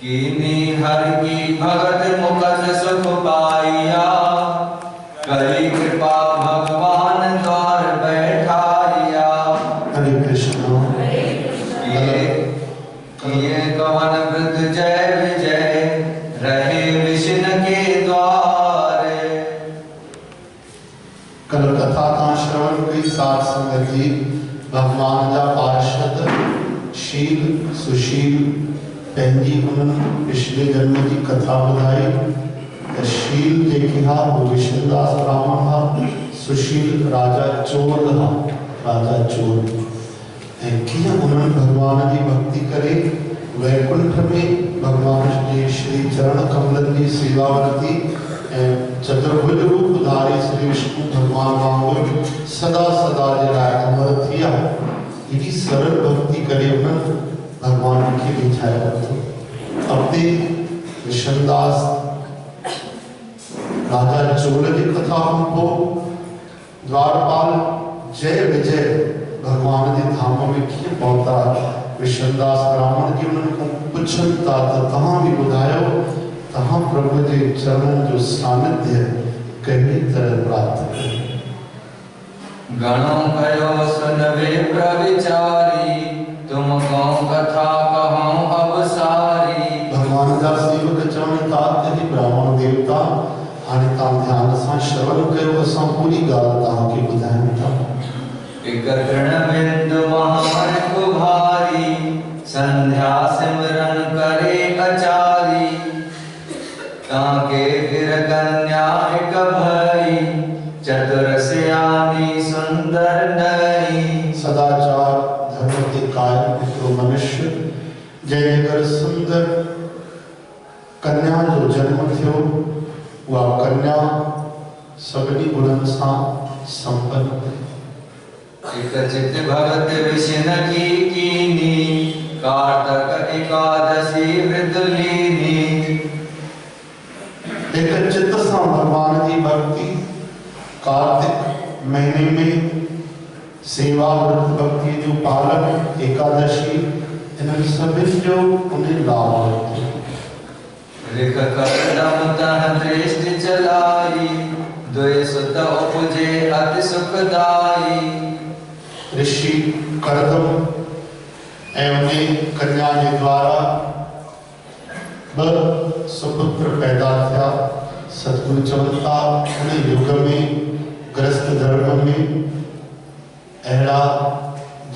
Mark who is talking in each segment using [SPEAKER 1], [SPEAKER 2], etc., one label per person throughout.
[SPEAKER 1] कीनी हर की भगत मुकत सुख पाइया, करी कृपा भगवान द्वार बैठाइया।
[SPEAKER 2] हरे कृष्ण।
[SPEAKER 1] किए कवन वृद्ध जय विजय, रहे विष्णु के द्वारे।
[SPEAKER 2] कल कथा का श्रवण की साथ संगति भगवान जा पार्षद शील सुशील पंहिंजी उन्हनि पिछले जन्म की कथा ॿुधाई त शील जेकी हा वो विष्णुदास ब्राह्मण हा, सुशील राजा चोर हा, राजा चोर। ऐं कीअं उन्हनि भगवान की भक्ति करे वैकुंठ में भगवान के श्री चरण कमलन की सेवा वरती ऐं चतुर्भुज रूप धारी श्री विष्णु भगवान वांगुरु सदा सदा जे लाइ अमर थिया। एॾी सरल भक्ति करे उन्हनि भगवान खे रिझाए वरितो। अॻिते विष्णुदास राजा चोर जी कथा खां पोइ द्वारपाल जय विजय भगवान जे धाम में कीअं पहुता। विष्णुदास ब्राह्मण जी उन्हनि खां पुछनि था त तव्हां बि ॿुधायो तव्हां प्रभु जे चरणनि जो सानिध्य कहिड़ी तरह प्राप्त कयो।
[SPEAKER 1] गणों कयो सुन विप्र विचारी, तुम कौं कथा कहूं अब सारी।
[SPEAKER 2] भगवान जा सेवक चवनि था त हे ब्राह्मण देवता हाणे तव्हां ध्यान सां श्रवण कयो, असां पूरी ॻाल्हि तव्हांखे ॿुधायूं था।
[SPEAKER 1] एक तृण बिंदु महान कुभारी, संध्या सिमरन करे अचारी। ताके गिर कन्या एक भई, चतुर सियानी सुंदर नई।
[SPEAKER 2] सदाचार धर्म के कायम हिकिड़ो मनुष्य जंहिंजे घर सुंदर कन्या जो जन्म थियो, उहा कन्या सभिनी गुणनि सां संपन्न हुई।
[SPEAKER 1] एक चित भगत विष्णु की कीनी, कार्तक एकादशी व्रत लीनी।
[SPEAKER 2] एक चित्त सां भगवान की भक्ति कार्तिक महीने में सेवा व्रत भक्ति जो पालन एकादशी इन्हनि सभिनि जो उन्हें लाभ वरितो।
[SPEAKER 1] लिख कदम तह दृष्टि चलाई, दुई सुत उपजे अति सुखदाई।
[SPEAKER 2] ऋषि करदम ऐं उन्हें कन्या के द्वारा ब सुपुत्र पैदा थिया। सतगुरु चवनि था उन युग में ग्रस्त धर्म में अहिड़ा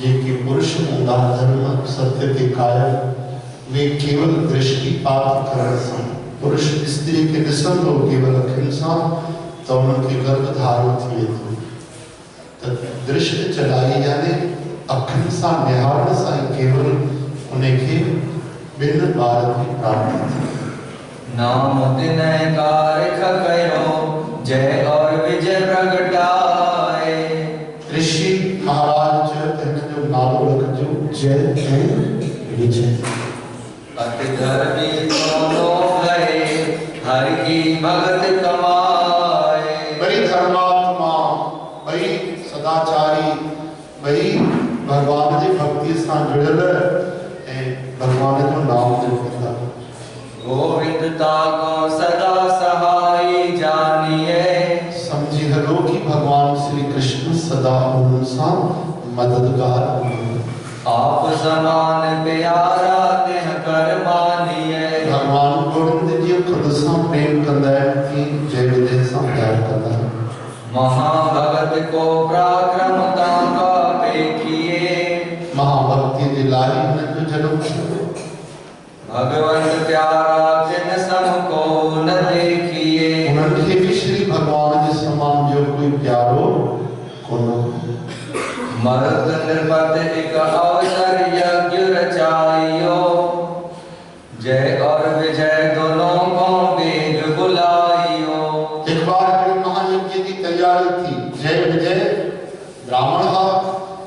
[SPEAKER 2] जेके पुरुष हूंदा धर्म सत्य के कायल, वे केवल दृष्टिपात करण सां पुरुष स्त्री के ॾिसंदो केवल अखियुनि सां त उन्हनि खे गर्भ धारण थिए थो। त दृष्टि चलाई यानी अखियुनि सां निहारण सां ई केवल उनखे ॿिनि ॿारनि जी प्राप्ति थी।
[SPEAKER 1] नाम दिनय कारख कयो, जय और विजय प्रगटाए।
[SPEAKER 2] ऋषि महाराज हिन जो नालो रखिजो जय ऐं विजय।
[SPEAKER 1] अति धर्मी दोनों भये, हर की भगत कमाए।
[SPEAKER 2] बड़ी धर्मात्मा बई सदाचारी बई भगवान जी भक्ति सां जुड़ियल ऐं भगवान जो नाम जपंदा।
[SPEAKER 1] गोविंद ताको सदा सहाय जानिए।
[SPEAKER 2] समझी हलो कि भगवान श्री कृष्ण सदा उन्हनि सां मददगार हुआ।
[SPEAKER 1] आप समान प्यारा तिह कर मानिए।
[SPEAKER 2] भगवान गोविंद जी खुद सां प्रेम कंदा आहिनि कि जय विजय सां प्यार कंदा आहिनि।
[SPEAKER 1] महाभगत को पराक्रम ताका पेखिए।
[SPEAKER 2] महाभक्ति जे लाइ हिन जो जन्म थियो।
[SPEAKER 1] भगवंत प्यारा जिन सम को न देखिए।
[SPEAKER 2] उन्हनि खे भी श्री भगवान जे समान जो कोई प्यारो कोन।
[SPEAKER 1] मरद निर्पत एक अवसर यज्ञ रचाइयो, जय और विजय दोनों को वेग बुलाइयो।
[SPEAKER 2] एक बार महायज्ञ की तैयारी थी, जय विजय ब्राह्मण हा,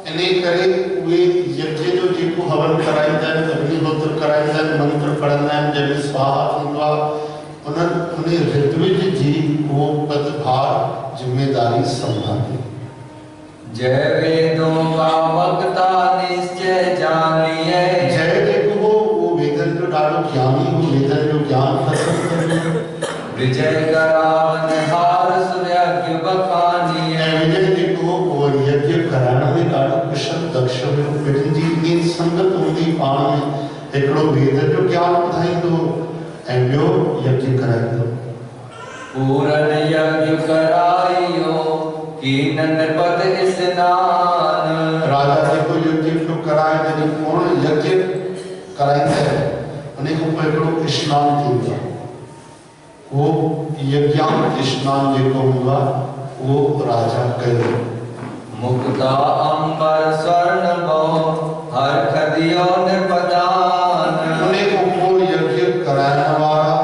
[SPEAKER 2] इन्हें करे वे यज्ञ जो जेको हवन कराईंदा आहिनि, अग्निहोत्र कराईंदा आहिनि, मंत्र पढ़ंदा आहिनि, जंहिंमें स्वाहा थींदो आहे, उन्हें ऋत्विज जी वो पदभार जिम्मेदारी संभाली।
[SPEAKER 1] जय वेदों का वक्ता निश्चय जानिए।
[SPEAKER 2] जय जेको हो वो वेदन जो ॾाढो ज्ञानी हो वेदन जो ज्ञान खत्म कर
[SPEAKER 1] विजय करावन हार सुयज्ञ बखानी
[SPEAKER 2] विजय जी को वो यज्ञ कराने में ॾाढो कुशल दक्ष हुयो ॿिन्हिनि जी ईअं संगत हूंदी पाण में हिकिड़ो वेद जो ज्ञान ॿुधाईंदो ऐं ॿियो यज्ञ कराईंदो
[SPEAKER 1] पूरन यज्ञ कराइयो कीनन पद स्नान
[SPEAKER 2] राजा जी को यज्ञ क्यों कराए जॾहिं पूर्ण यज्ञ कराईंदा आहिनि उन खां पोइ हिकिड़ो स्नान थींदो आहे वो यज्ञांत स्नान जेको हूंदो आहे वो राजा कयो
[SPEAKER 1] मुक्ता अंबर स्वर्ण भव हर खदियो निपदान
[SPEAKER 2] उन खां पोइ यज्ञ कराइण वारा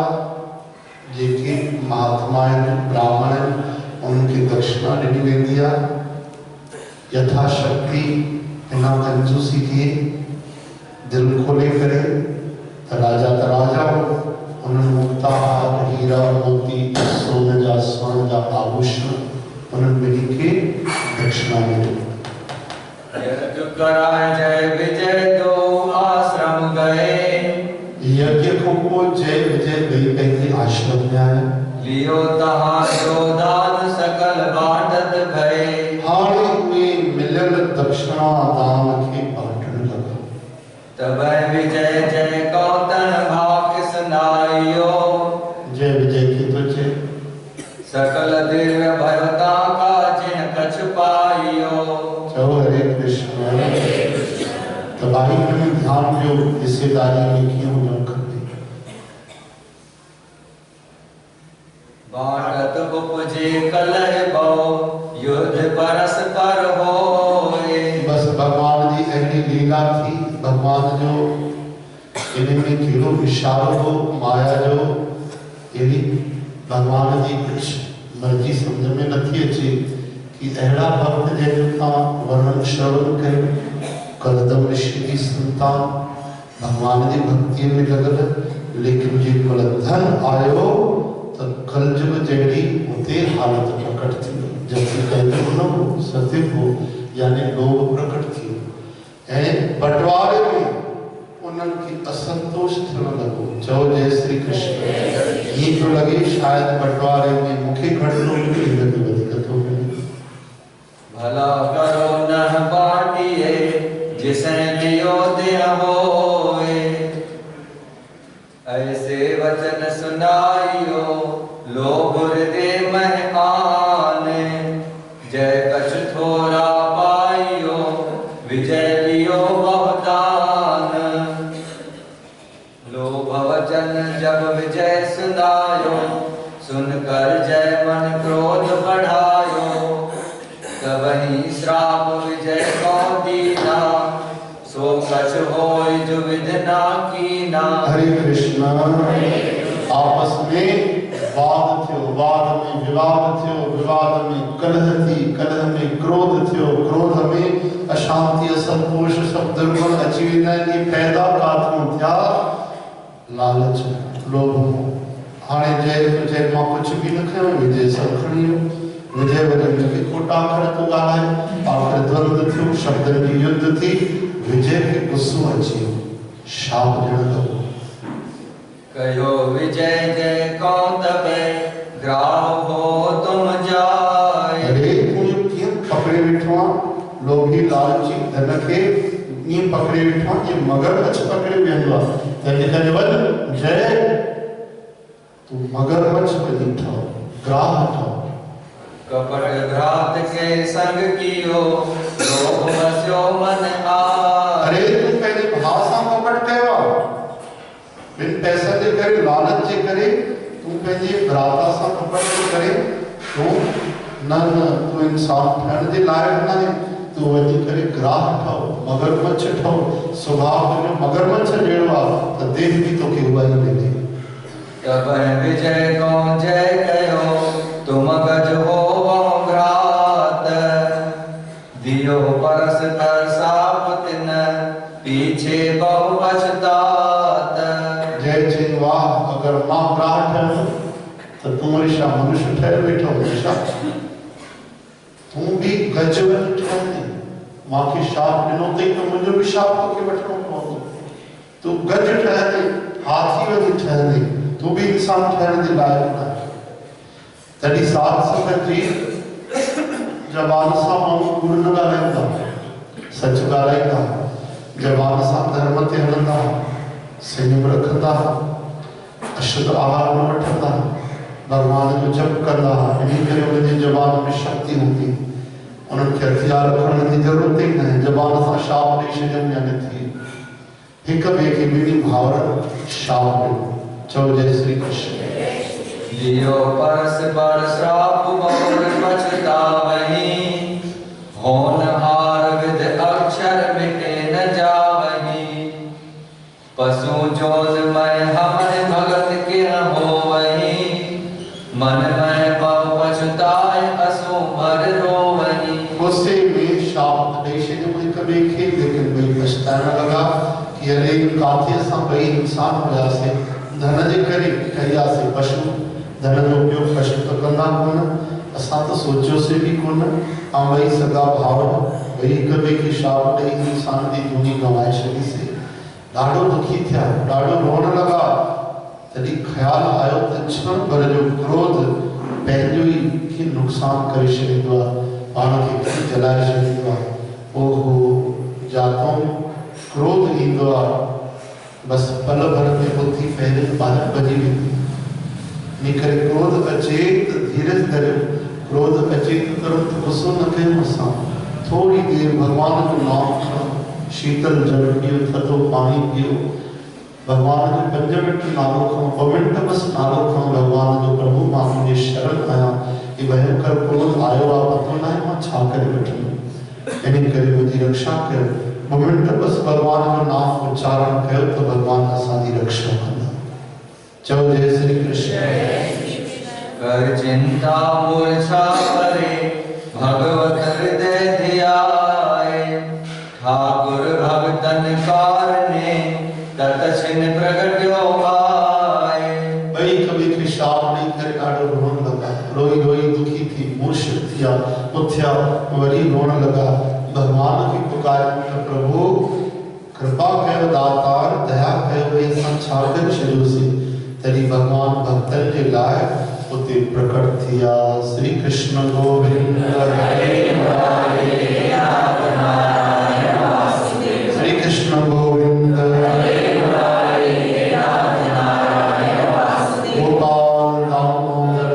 [SPEAKER 2] जेके महात्मा आहिनि ब्राह्मण आहिनि उनखे दक्षिणा ॾिनी वेंदी आहे यथाशक्ति बिना कंजूसी किए दिल खोले करे त राजा हो उन्हनि मुक्ताहार हीरा मोती सोन जा स्वर्ण जा आभूषण उन्हनि ॿिन्ही खे दक्षिणा ॾिनी
[SPEAKER 1] यज्ञ कराए जय विजय दो आश्रम गए
[SPEAKER 2] यज्ञ खां पोइ जय विजय ॿई पंहिंजे आश्रम में आया
[SPEAKER 1] लियो तहां जो दान सकल बाटत भए
[SPEAKER 2] हाणे उहे मिलियल दक्षिणा दान खे बांटण लॻा
[SPEAKER 1] तब विजय जय कौतन भाग सुनाइयो
[SPEAKER 2] जय विजय की तो जय
[SPEAKER 1] सकल दिव्य भयता का जिन कछ पाइयो
[SPEAKER 2] चलो हरे कृष्ण तबाही में ध्यान जो हिस्सेदारी में क्यों न करते
[SPEAKER 1] बाटत उपजे कलह भव युद्ध परस्पर होए
[SPEAKER 2] बस भगवान जी अहिड़ी लीला थी भगवान जो इनमें कहिड़ो इशारो हो माया जो यदि भगवान जी कुछ मर्जी समझ में नथी अचे कि अहिड़ा भक्त जंहिंजो तव्हां वर्णन श्रवण कयो करदम ऋषि जी संतान भगवान जी भक्ति में लॻल लेकिन जेको धन आयो त कलजुग जहिड़ी उते हालत प्रकट थी जबकि कलजुग न हो सत्य हो यानी लोभ प्रकट थी ऐं बंटवारे में उन्हनि खे असंतोष थियण लॻो चओ जय श्री कृष्ण ये तो लगे शायद बंटवारे में मूंखे घटि थो मिले हिनखे वधीक थो मिले
[SPEAKER 1] भला करो न बाटिए जिसे लियो दे होए ऐसे वचन सुनाइयो लोभ हृदय में आने जय कछ थोड़ा पाइयो विजय लियो बहुतान लोभ वचन जब विजय सुनायो सुनकर जय मन क्रोध बढ़ायो तब ही श्राप विजय को दीना सो कछ होय जो विधना कीना
[SPEAKER 2] हरे कृष्ण आपस में वाद थियो वाद में विवाद थियो विवाद में कलह थी कलह में क्रोध थियो क्रोध में अशांति असंतोष सब दुर्गुण अची वेंदा आहिनि पैदा काथों थिया लालच लोभ हाणे जय मां कुछ भी न खयो विजय सब खणी विजय वजन के खोटा अखर तो ॻाल्हाए आखिर द्वंद्व थियो शब्दनि जी युद्ध थी विजय के गुस्सो अची शाप ॾियण लॻो
[SPEAKER 1] कयो विजय जय कौतबे ग्राह हो तुम जाए
[SPEAKER 2] अरे तू क्यों पकड़े वेठो आहे लोभी लालची धन खे ईअं पकड़े वेठो आहे ये मगरमच्छ पकड़े वेंदो आहे तंहिंजे करे वञ जय तू मगरमच्छ बनी ठहो ग्राह ठहो
[SPEAKER 1] कपट घात के संग कियो लोभ वस्यो मन आए
[SPEAKER 2] अरे तू पंहिंजे भाउ सां कपट कयो आहे बिन पैसे जे करे लालच जे करे तू पंहिंजे भ्राता सां कपट थो करे तू न तू इंसान ठहण जे लाइक़ न आहे तू वञी करे ग्राह ठहो मगरमच्छ ठहो स्वभाव जो मगरमच्छ जहिड़ो आहे त देह बि तोखे उबाई वेंदी
[SPEAKER 1] तब विजय को जय कयो तुम गज हो घात दियो परस कर साप तिन पीछे बहु पछतात
[SPEAKER 2] जय चई वाह अगर मां ग्राह ठहंदो त तूं वरी छा मनुष्य ठहियल वेठो छा तूं बि गज वञी ठहंदी मूंखे शाप ॾिनो अथई त मुंहिंजो बि शाप तोखे वठिणो पवंदो तूं गज ठहंदी हाथी वही ठहरने तू भी इंसान ठहरने लायक ना तड़ी साथ संगत जी जवान सा माण्हू कूड़ न ॻाल्हाईंदा सच ॻाल्हाईंदा जवान सा धर्म ते हलंदा संयम रखंदा अशुद्ध आहार न वठंदा भगवान जो जप कंदा इन करे उनजी जवान में शक्ति हूंदी उन्हनि खे हथियार खणण जी ज़रूरत ई न आहे जवान सां शाप ॾेई छॾियनि या न थी हिक ॿिए खे ॿिन्ही भाउरनि शाप ॾिनो चओ जय श्री कृष्ण
[SPEAKER 1] दियो परस पर श्राप बहुर पछतावहि होनहार विद अक्षर मिटे न जावहि पशु जोन मैं हमरे भगत के होवहि मन में बहु पछताए असु मर रोवहि
[SPEAKER 2] गुस्से में शाप ॾेई छॾियो हिक ॿिए खे लेकिन ॿई पछताइण लॻा कि अरे काथे असां ॿई इंसान हुयासीं धन जे करे कयासीं पशु धन जो उपयोग पशु त कंदा कोन असां त सोचियोसीं बि कोन ऐं ॿई सगा भाउ ॿई हिक ॿिए खे शाप ॾेई इंसान जी दुनी गंवाए छॾीसीं ॾाढो दुखी थिया ॾाढो रोअण लॻा तॾहिं ख़्यालु आयो त क्षण भर जो क्रोध पंहिंजो ई खे नुक़सानु करे छॾींदो आहे पाण खे जलाए छॾींदो आहे ओहो जातों क्रोध ईंदो आहे बस पल भर में बुद्धि पहिरियों ॿाहिरि भॼी वेंदी इन करे क्रोध अचे त धीरज करियो क्रोध अचे त तुरंत गुस्सो न कयूं असां थोड़ी देर भगवान जो नाम खणो शीतल जल पियो थधो पाणी पियो भगवान जो 5 मिनट नालो खणो 2 मिनट बस नालो खणो भगवान जो प्रभु मां तुंहिंजे शरण आहियां ये भयंकर क्रोध आयो आहे पतो न आहे मां छा करे वेठो इन करे मुंहिंजी रक्षा कर 2 मिनट बस भगवान जो नाम उच्चारण कयो तो भगवान असांजी रक्षा कंदा चओ जय श्री कृष्ण
[SPEAKER 1] कर चिंता मूर्छा परे भगवत हृदय ध्याए ठाकुर भगतन कारणे तत छिन प्रगट्यो आए
[SPEAKER 2] भाई कभी के शाप नहीं करे ॾाढो रोन लगा रोई रोई दुखी थी मूर्छित थिया उथिया वरी रोन लगा भगवान की पुकार प्रभु कृपा कयो दातार दया कयो भई असां छा करे छॾियोसीं तॾहिं भगवान भक्तन के लाइ उते प्रकट थिया श्री कृष्ण गोविंद हरे श्री कृष्ण गोविंद गोपाल दामोदर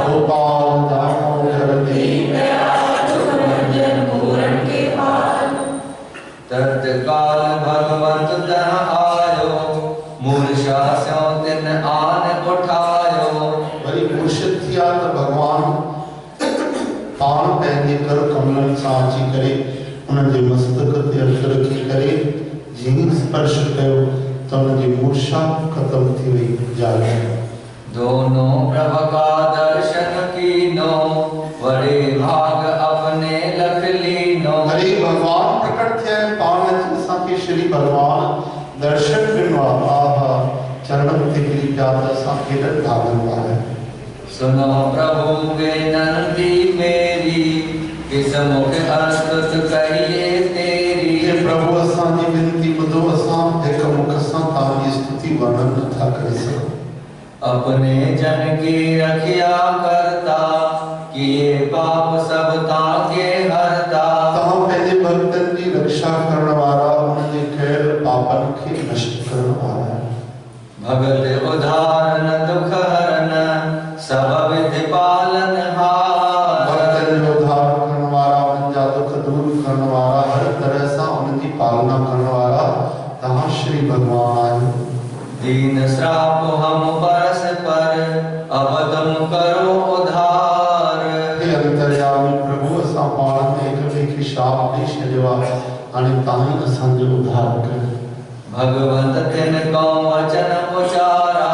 [SPEAKER 2] गोपाल दामोदर
[SPEAKER 1] तत्काल भगवत तन आयो मूर्छा स्यों तिन आन उठायो
[SPEAKER 2] वरी मूर्छित थिया त भगवान पाण पंहिंजे कर कमलनि सां अची करे उन्हनि जे मस्तक ते हथ रखी करे जीअं स्पर्श कयो त उन्हनि जी मूर्छा ख़त्म थी वई जागी
[SPEAKER 1] दोनों प्रभ का दर्शन कीनो बड़े भाग अपने लख लीनो
[SPEAKER 2] हरे भगवान प्रकट थिया पाण असांखे श्री भगवान दर्शन ॾिनो आहा चरणनि ते किरी पिया त असां केॾनि भागनि वारा
[SPEAKER 1] सुनो प्रभु बेनंती मेरी किस मुख अस्तुत कहिए तेरी
[SPEAKER 2] हे प्रभु असांजी विनती ॿुधो असां हिक मुख सां तव्हांजी स्तुति वर्णन नथा करे सघूं
[SPEAKER 1] अपने जन की रखिया करता किए पाप सब ताके हरता
[SPEAKER 2] तव्हां पंहिंजे भक्तनि जी रक्षा करण वारा उन्हनि जे कयल पापनि खे नष्ट करण वारा
[SPEAKER 1] भगत उदाहरण दुख हरन सब विधि पालन हार
[SPEAKER 2] भक्तनि जो उद्धार करण वारा उन्हनि जा दुख दूर करण वारा हर तरह सां उन्हनि जी पालना करण वारा तव्हां श्री भगवान आहियो
[SPEAKER 1] दीन श्राप हम परस पर अब तुम करो उधार
[SPEAKER 2] हे अंतर्यामी प्रभु असां पाण में हिक ॿिए खे शाप ॾेई छॾियो आहे हाणे तव्हां ई असांजो उद्धार कयो
[SPEAKER 1] भगवंत तिन को वचन उचारा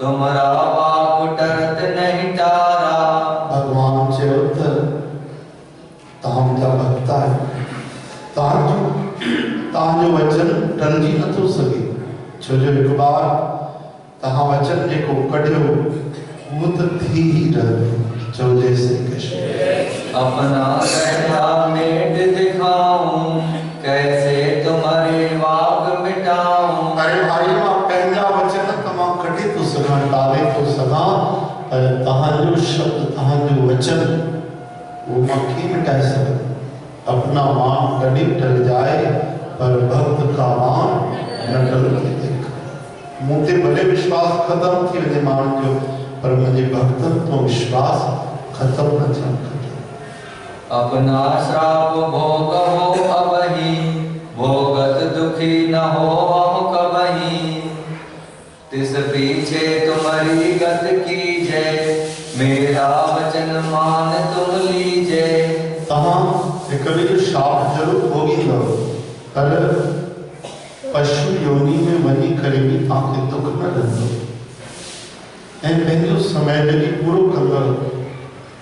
[SPEAKER 1] तुमरा वाक टरत नहीं टारा
[SPEAKER 2] भगवान चयो त तव्हांजा भक्त आहियो तव्हांजो वचन टलिजी नथो सघे छो जो हिकु बार तव्हां वचन जेको कढियो उहो त थी ई रहियो चओ जय श्री कृष्ण
[SPEAKER 1] अपना सहरा मेट दिखाऊं कैसे तुम्हारे जाऊं।
[SPEAKER 2] अरे भाई मां पंहिंजा वचन तमां कढी तो सघां, टाले तो सघां, पर तव्हांजो शब्द, तव्हांजो वचन वो मां कीअं मिटाए सघंदुमि। अपना मान कॾहिं टल जाए पर भक्त का मान न टलंदे। मूं ते भले विश्वास ख़त्म थी वञे माण्हुनि जो, पर मुंहिंजे भक्तनि तो विश्वास ख़त्म न थियणु खपे।
[SPEAKER 1] अपना श्राप भोगो अबहि, भोगत दुखी न हो कबहि। तिस पीछे तुम्हारी गत कीजे, मेरा वचन मान तुम लीजे।
[SPEAKER 2] तव्हां हिक ॿिए जो शाप ज़रूरु भोगींदव, पर पशु योनि में वञी करे बि तव्हांखे दुख न रहंदो ऐं पंहिंजो समय जॾहिं पूरो कंदव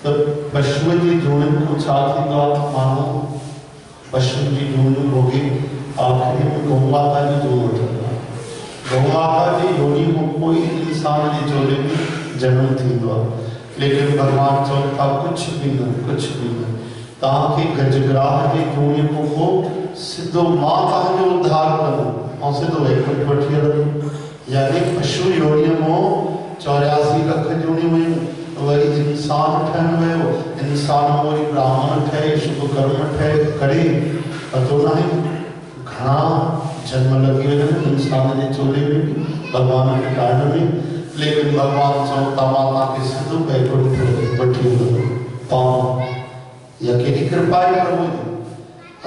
[SPEAKER 2] त पशुअ जी जूणनि खां छा थींदो आहे। माण्हू पशु जी जूणियूं भोगे आख़िरी में गौ माता जी जूण वठंदो आहे। गौ माता जी योनि खां पोइ इंसान जे चोले में जनम थींदो आहे। लेकिन भॻवान चवनि था कुझु बि न, कुझु बि न। तव्हांखे गजग्राह जी जूणीअ खां पोइ सिधो मां तव्हांजो उद्धार कंदुमि ऐं सिधो वैकुंठ वठी हलंदुमि। यानी पशु योनिअ मां 84 लख जूणियूं हुयूं, वरी इंसान ठहण वियो, इंसान मां वरी ब्राह्मण ठहे, शुभ कर्म ठहे करे, पतो न आहे घणा जन्म लॻी वञनि इंसान जे चोले में बि भॻवान खे ठाहिण में। लेकिन भॻवान चवनि था मां तव्हांखे सिधो वैकुंठ वठी हलंदुमि। तव्हां इहा केॾी कृपा आहे प्रभु जी।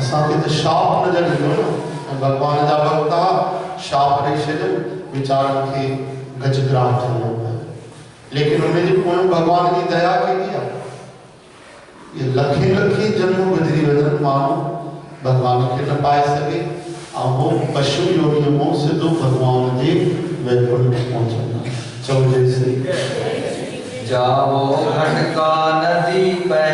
[SPEAKER 2] असांखे त शाप नज़र ईंदो न, भॻवान जा भक्त शाप ॾेई छॾनि, वीचारनि खे गजग्राह थियणो पए। लेकिन उनजे पोइ भॻवान जी दया केॾी आहे। ये लखे लखे जन्म गुज़री वञनि माण्हू भॻवान खे न पाए सघे ऐं वो पशु योनिअ मां सिधो भॻवान जे वैकुंठ पहुचंदा। चौजे श्री
[SPEAKER 1] जावो घटका नदी पे,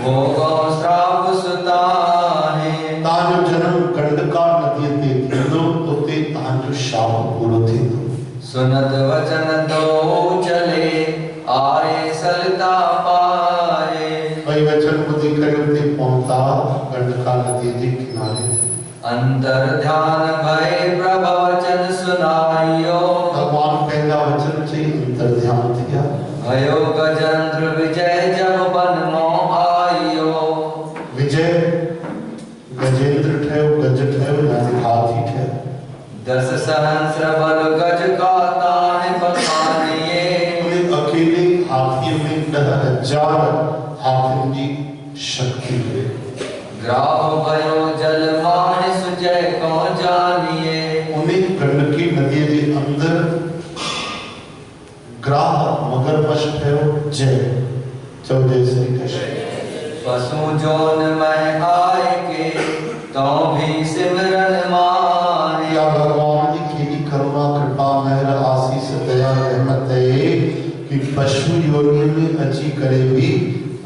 [SPEAKER 1] भोगो श्राप सुताहे।
[SPEAKER 2] तव्हांजो जनम गंडका नदीअ ते थींदो, उते तव्हांजो शाप पूरो थींदो।
[SPEAKER 1] सुनत वचन तो चले, आए सलता पाए।
[SPEAKER 2] वही वचन ॿुधी करे उते पहुता गंडका नदीअ जे किनारे ते।
[SPEAKER 1] अंतर ध्यान भय प्रभ वचन सुनाइयो।
[SPEAKER 2] भगवान पंहिंजा वचन चई अंतर ध्यान थिया।
[SPEAKER 1] भयो गजेंद्र विजय जब बन मोह आइयो।
[SPEAKER 2] विजय गजेंद्र ठहियो, गज ठहियो, यानी हाथी ठहियो।
[SPEAKER 1] 10 सहस्र बल गज का ताहि बखानिए।
[SPEAKER 2] उन अकेले हाथीअ में 10,000 हाथियुनि जी शक्ति हुई।
[SPEAKER 1] ग्राह भयो जल माहि सुजय को जानिए।
[SPEAKER 2] उन्हें गंडकी नदीअ जे अंदर ग्राह मगरमच्छ ठहियो। जय चौदह श्री कृष्ण।
[SPEAKER 1] पशु जोन में आए के तो भी सिमरन माहे।
[SPEAKER 2] या भगवान जी केॾी करुणा कृपा महर आसीस दया रहमत है कि पशु योनि में अची करे भी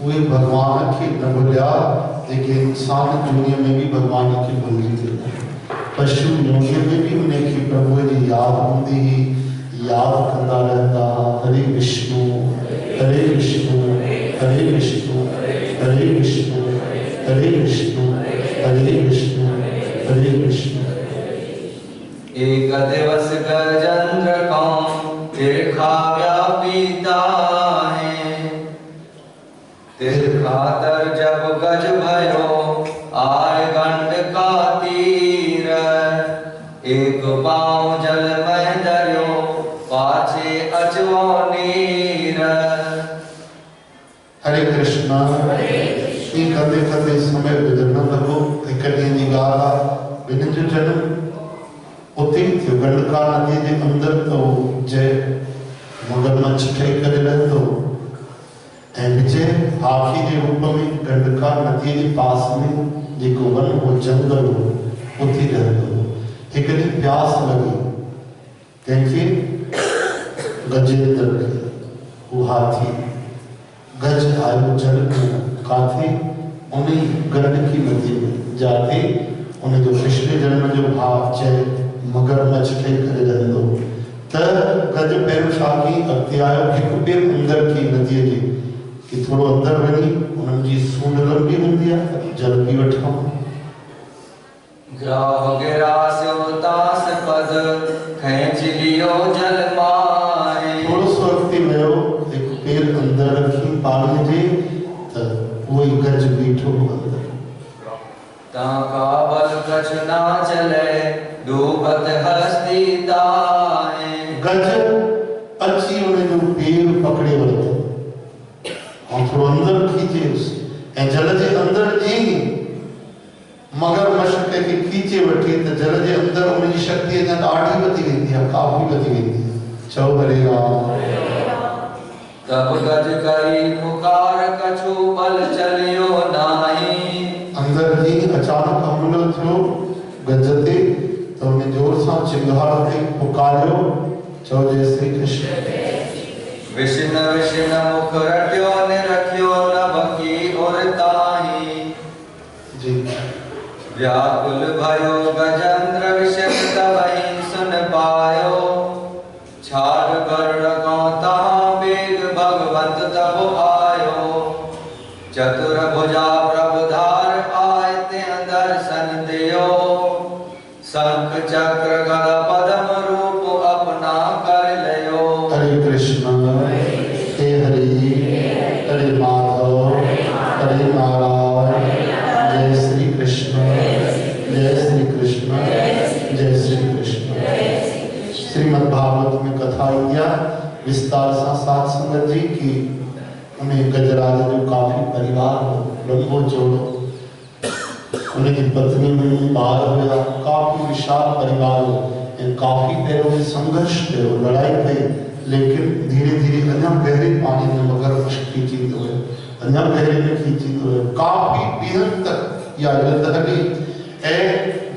[SPEAKER 2] उहे भगवान खे न भुलिया, जेके इंसान दुनिया में भी भगवान खे भुलजी विया। पशु योनि में भी उनखे प्रभु जी याद हूंदी ही, याद कंदा रहंदा। हरे विष्णु हरे विष्णु हरे विष्णु हरे विष्णु हरे विष्णु हरे विष्णु हरे विष्णु।
[SPEAKER 1] एक दिवस गजेंद्र को तीर्खा व्यापीता है। तीर्खातर जब गज भयो आए गंडका तीर। एक पाँव जल में धर्यो पाछे अचवो नीर।
[SPEAKER 2] हरे कृष्णा। ये कदे कदे समय गुजरना लॻो। हिक ॾींहं जी ॻाल्हि आहे, ॿिन्हिनि जो जनम उते ई थियो गंडका नदीअ जे अंदर। तो जय मगरमच्छ ठही करे रहंदो ऐं विजय हाथी जे रूप में गंडका नदीअ जे पास में जेको वन हो जंगल हो उते रहंदो। हिक ॾींहुं प्यास लॻी कंहिंखे, गजेंद्र खे। वो हाथी गज आयो जल में काथे, उन्हीं गंडकी नदी में जाते उन जो पिछले जन्म जो भाव जय मगरमच्छ ठही करे रहंदो। त गज पहिरियों छा कई, अॻिते आयो हिकु ॿिए अंदर की नदीअ जे कि थोरो अंदर वञी उन्हनि जी सूंड लंबी हूंदी आहे, जल पी वठूं।
[SPEAKER 1] द्राव गिरा स्योतास पद खेच लियो जल माए।
[SPEAKER 2] थोड़ो सो अॻिते वियो, हिकु पेर अंदर रखी पाणीअ जे त उहो ई गज बीठो अंदर।
[SPEAKER 1] ताका बल कछ ना चले डूबत हस्ती दाए।
[SPEAKER 2] गज अची उन जो पेर पकड़े वरितो ऐं थोरो अंदर खीचियोसि ऐं जल जे अंदर जीअं मगरमच्छ खे खीचे वठी त जल जे अंदर उन जी शक्ति अञा ॾाढी वधी वेंदी आहे, काफ़ी वधी वेंदी आहे। चओ हरे राम।
[SPEAKER 1] तब गज कई पुकार कछु बल चलियो नाही।
[SPEAKER 2] अंदर जी अचानक हमलो थियो गज ते तो उन जोर सां चिंगाड़ के पुकारियो। चओ जय श्री कृष्ण।
[SPEAKER 1] विष्ण विष्ण मुख रट्यो ने रखियो नभ की ओर ताही।
[SPEAKER 2] जी
[SPEAKER 1] व्याकुल भयो गजेंद्र विषय तबहि सुन पायो। छाड़ गरुड़ को तहाँ वेग भगवत तब आयो। चतुर भुजा प्रभुधार आय ते दर्शन दियो। शंख चक्र गदा पद्म रूप अपना कर लियो।
[SPEAKER 2] हरे कृष्ण हे हरि हरे माधव हरे नारायण। जय श्री कृष्ण जय श्री कृष्ण जय श्री कृष्ण। श्रीमद् भागवत में कथा इंडिया विस्तार सा सात संगत जी की उन्हें गजराज जो काफी परिवार हो, लंबो चौड़ो उनकी पत्नी में बाहर हुआ, काफी विशाल परिवार हो। काफी पैरों में संघर्ष कयो, लड़ाई कई, लेकिन धीरे धीरे अञा गहरे पानी में मगरमच्छ खींचींदो हुयो, अञा गहरे में खींचींदो हुयो। काफी ॾींहंनि तक इहा युद्ध हली ऐं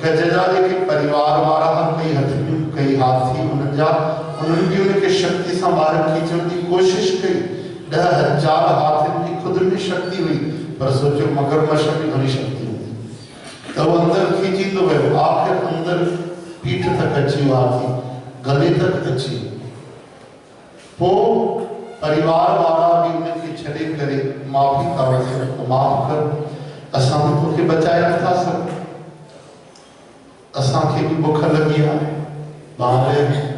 [SPEAKER 2] गजरा जेके परिवार वारा कई हथिनियूं कई हाथी उन्हनि जा, उन्हनि बि उनखे शक्ति सां ॿाहिरि खींचण जी कोशिश कई। 10,000 हाथियुनि जी खुद में शक्ति हुई, पर सोचो मगरमच्छ में घणी शक्ति हुई त वो अंदर खींचींदो वियो। आखिर अंदर पीठ तक अची वियो हाथी, गले तक अची। पोइ परिवार वारा भी उनके छड़े करे माफ़ी था वठनि, माफ़ कर, असां तोखे बचाए नथा सघूं, असांखे भी बुख लगी आहे, ॿार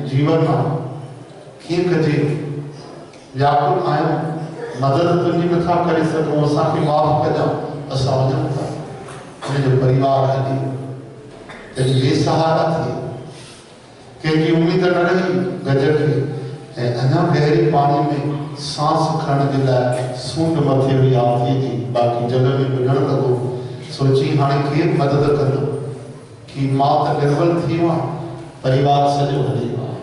[SPEAKER 2] जीवन आहे, कीअं कजे, व्याकुल आहियूं, मदद तुंहिंजी नथा करे सघूं, असांखे माफ़ कजां, असां वञूं था। उनजो परिवार हली तॾहिं बेसहारा थी, कंहिंजी उम्मीद न रही गज खे। ऐं अञा गहरे पानी में सांस खणण जे लाइ सूंड मथे हुई हाथी जी, बाक़ी जल में बुॾण लॻो। सोची हाणे केरु मदद कंदो, कि मां त निर्बल थी वियो आहियां, परिवार सॼो हली वियो आहे।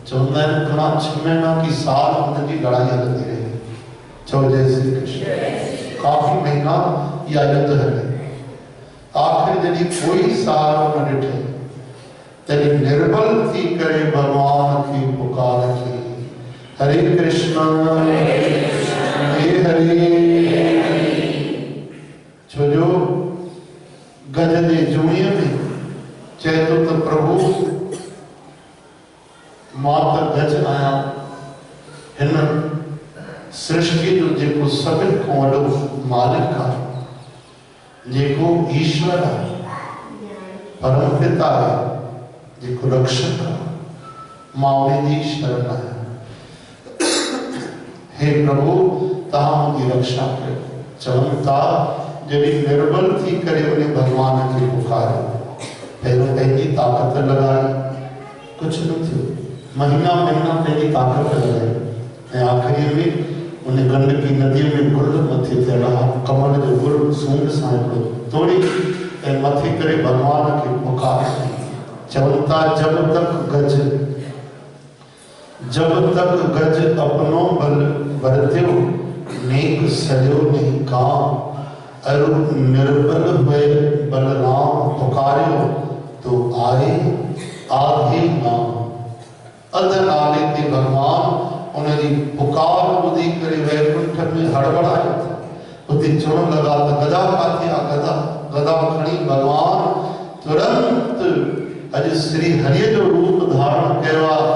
[SPEAKER 2] चवंदा आहिनि घणा 6 महीना की साल हुनजी लड़ाई हलंदी रही। चओ जय श्री कृष्ण। काफ़ी महीना इहा युद्ध हली। आखिर जॾहिं कोई सहारो न ॾिठे तॾहिं निर्बल थी करे भगवान की पुकार की, हरे कृष्ण हे हरे। छोजो गज जे जुणीअ में चए थो त प्रभु मां त गज आहियां, हिन सृष्टि जो जेको सभिनि खां वॾो मालिक आहे, जेको ईश्वर आहे, परम पिता आहे, जेको रक्षक आहे, मां उनजी शरण आहियां। हे प्रभु तव्हां मुंहिंजी रक्षा कयो। चवनि था जॾहिं निर्बल थी करे उन भगवान खे पुकारियो, पहिरियों पंहिंजी ताक़त लॻाई, कुझु न थियो, महीना महीना पंहिंजी ताक़त लॻाई, ऐं आख़िरी में उन गंडकी नदीअ में गुल मथे थियल आहे, कमल जो गुल सूंड सां हिकिड़ो तोड़ी ऐं मथे करे भगवान खे पुकारियो। चवनि था जब तक गज अपनो बल बरत्यो, नेक सजो नहीं काम, अरु निर्बल हुए बलराम पुकारियो, तो आए आधे नाम। अध नाले ते भगवान उनजी पुकार ॿुधी करे वैकुंठ में हड़बड़ायो। उते चवण लॻा त गदा काथे आहे, गदा खणी भगवान तुरंत अॼु श्री हरिय जो रूप धारण कयो आहे।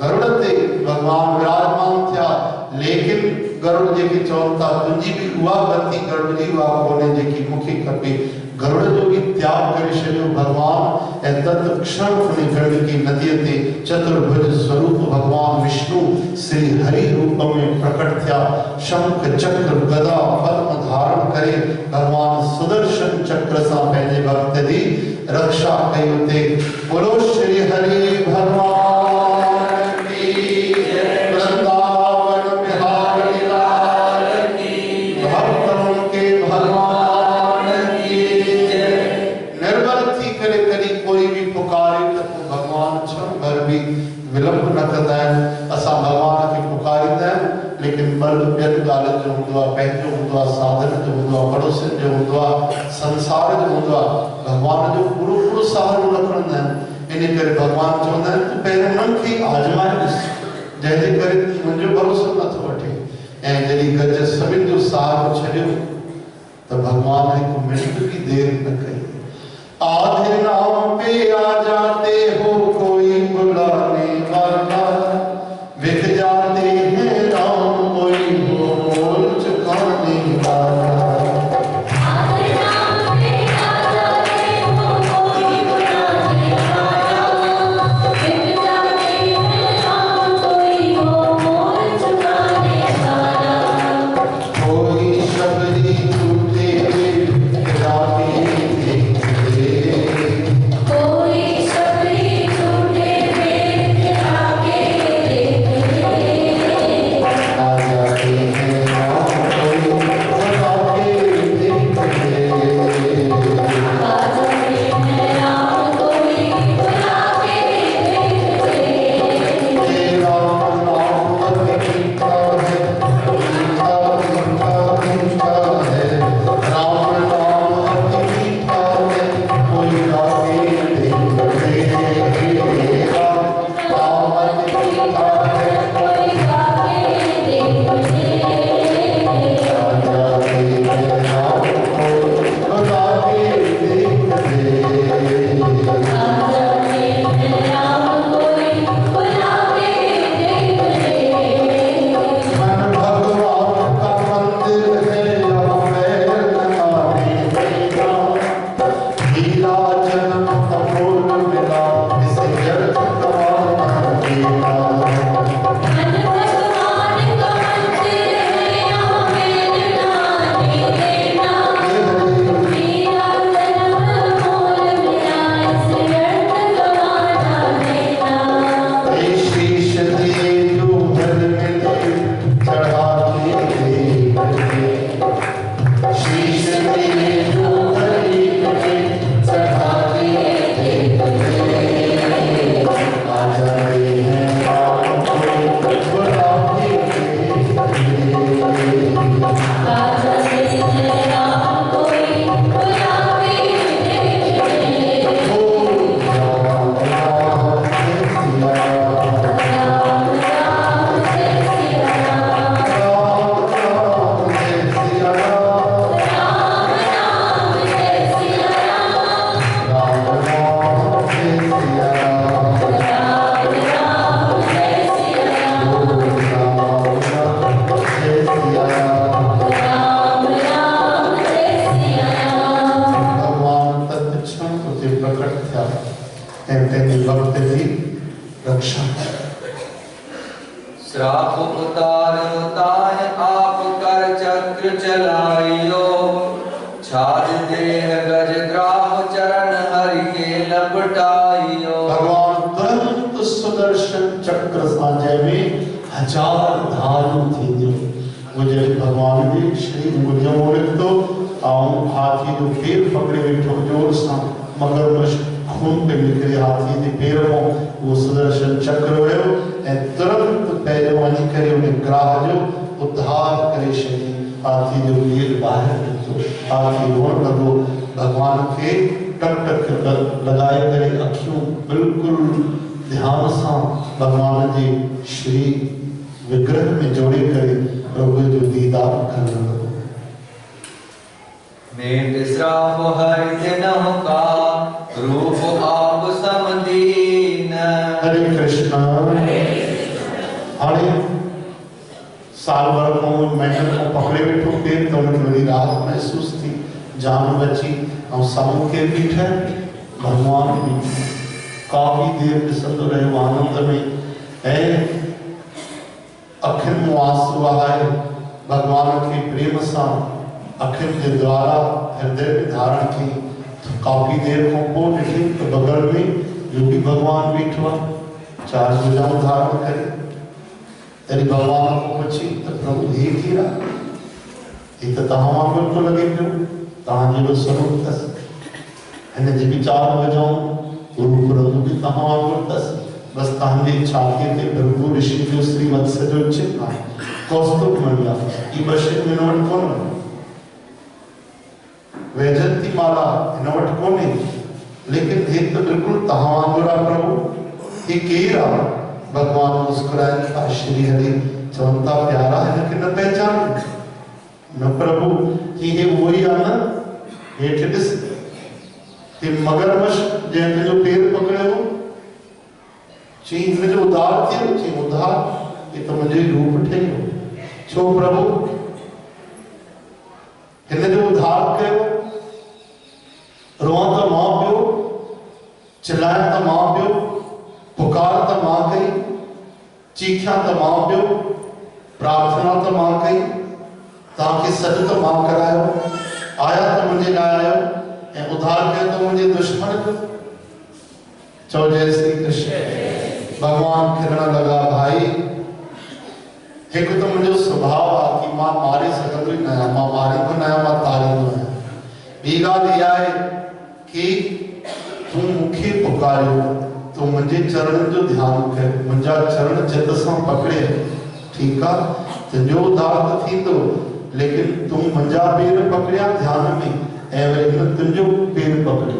[SPEAKER 2] गरुड़ ते भगवान विराजमान थिया, लेकिन गरुड़ जेके चवनि था तुंहिंजी बि उहा गति गरुड़ जी उहा कोन्हे जेकी मूंखे खपे। गरुड़ जो भी त्याग करे छॾियो भगवान ऐं तत क्षण खुणी गंडकी नदीअ ते चतुर्भुज स्वरूप भगवान विष्णु श्री हरि रूप में प्रकट थिया। शंख चक्र गदा पद्म धारण करे भगवान सुदर्शन चक्र सां पंहिंजे भक्त जी रक्षा कई। उते बोलो श्री हरि भगवान की जय। वृंदावन बिहारी लाल की जय। भक्तों के भगवान की जय। निर्बल थी करे कदी कोई भी पुकारे तो भगवान क्षण भर भी विलंब न कंदा आहिनि। असां भगवान खे पुकारींदा आहियूं लेकिन बल ॿियनि ॻाल्हियुनि जो हूंदो आहे, पंहिंजो हूंदो आहे, साधन जो हूंदो आहे, पड़ोसियुनि जो हूंदो आहे, संसार जो हूंदो आहे। भगवान जो पूरो पूरो सहारो न खणंदा आहिनि। इन करे भगवान चवंदा आहिनि तूं पहिरियों उन्हनि खे आज़माए ॾिस, जंहिंजे करे मुंहिंजो भरोसो नथो वठे। ऐं जॾहिं गज सभिनि जो सहारो छॾियो त भगवान हिकु मिनट भी देर न कई। आधे नाम पे आ जाते हो कोई बुलाने वाला, बिक जाते हैं राम कोई हो बोल चुकाने वाला।
[SPEAKER 1] श्राप उतारो ताहि आप कर चक्र चलाइयो, छाद देह गज ग्राह चरण हरि के लपटाइयो।
[SPEAKER 2] भगवान तुरंत सुदर्शन चक्र सां में हजार धारू थींदियूं। मुझे भगवान जी श्री मुझो लिखतो आऊं हाथी जो पेर पकड़े वेठो जोर सां मगरमच्छ खून पे निकरे हाथी जे पेर में वो सुदर्शन चक्र हुयो ऐं तुरंत पहिरियों वञी करे उन ग्राह जो उद्धार करे छॾी। हाथी जो पेर ॿाहिरि निकितो, हाथी रोअण लॻो, भगवान खे टक टक लगाए करे अखियूं बिल्कुलु ध्यान सां भगवान जे श्री विग्रह में जोड़े करे प्रभु जो दीदार करण लॻो।
[SPEAKER 1] नेत श्राप हरि तिन्हु का रूप आप समदीन।
[SPEAKER 2] हरे कृष्ण। हाणे साल भर को महिनत को पकड़े वेठो पेर तो उनके वरी राहत महसूस थी, जान बची। हम सामू के बीठे भगवान बीठे काफी देर ॾिसंदो रहियो आनंद में ऐं अखियुनि मां आंसू वहाए भगवान के प्रेम सां अखियुनि जे द्वारा हृदय में धारण कई। तो काफी देर खां पोइ ॾिठी तो बगल में जो भी भगवान बीठो आहे चार भुजाऊं धारण करे। तॾहिं भगवान को पुछी तो प्रभु हे कीरा ये तो तव्हां वांगुरु थो लॻे पियो तव्हांजो स्वरूप अथसि हिन जी बि चार भुजाऊं गुरु प्रभु भी तव्हां वांगुरु अथसि बस तव्हांजी छातीअ ते भृगु ऋषि जो श्रीवत्स जो चिन्ह आहे कौस्तुभ मणि आहे। ई बशर में वटि कोन वैजंती माला हिन वटि कोन्हे लेकिन हे तो बिल्कुलु तव्हां वांगुरु आहे प्रभु ही केरु आहे। भगवान मुस्कुराइनि था श्री हरि चवनि था प्यारा हिनखे न पहचान न प्रभु हे उहो ई आहे न हेठि ॾिस हे मगरमच्छ जंहिं तुंहिंजो पेर पकड़ियो चई हिनजो उधार थियो चई उधार ये तो मुंहिंजो ई रूप ठहियो छो प्रभु हिनजो उधार कयो रोआं त मां पियो चिल्लायां त मां पियो पुकार त मां कई चीखियां त मां पियो प्रार्थना त मां कई तव्हांखे सॾु त मां करायो आया त मुंहिंजे लाइ आयो ऐं उधार कयो त मुंहिंजे दुश्मन चओ जय श्री कृष्ण। भगवान खिलण लॻा भाई हिकु त मुंहिंजो स्वभाव आहे कि मां मारे सघंदो ई न आहियां मां मारींदो न आहियां मां तारींदो आहियां। ॿी ॻाल्हि इहा आहे कि तूं मूंखे पुकारियो तूं मुंहिंजे चरणनि जो ध्यानु कयो मुंहिंजा चरण चित सां पकड़े ठीकु आहे तुंहिंजो उधार त थींदो लेकिन तूं मुंहिंजा पेर पकड़िया ध्यान में ऐं वरी हिन तुंहिंजो पेर पकड़े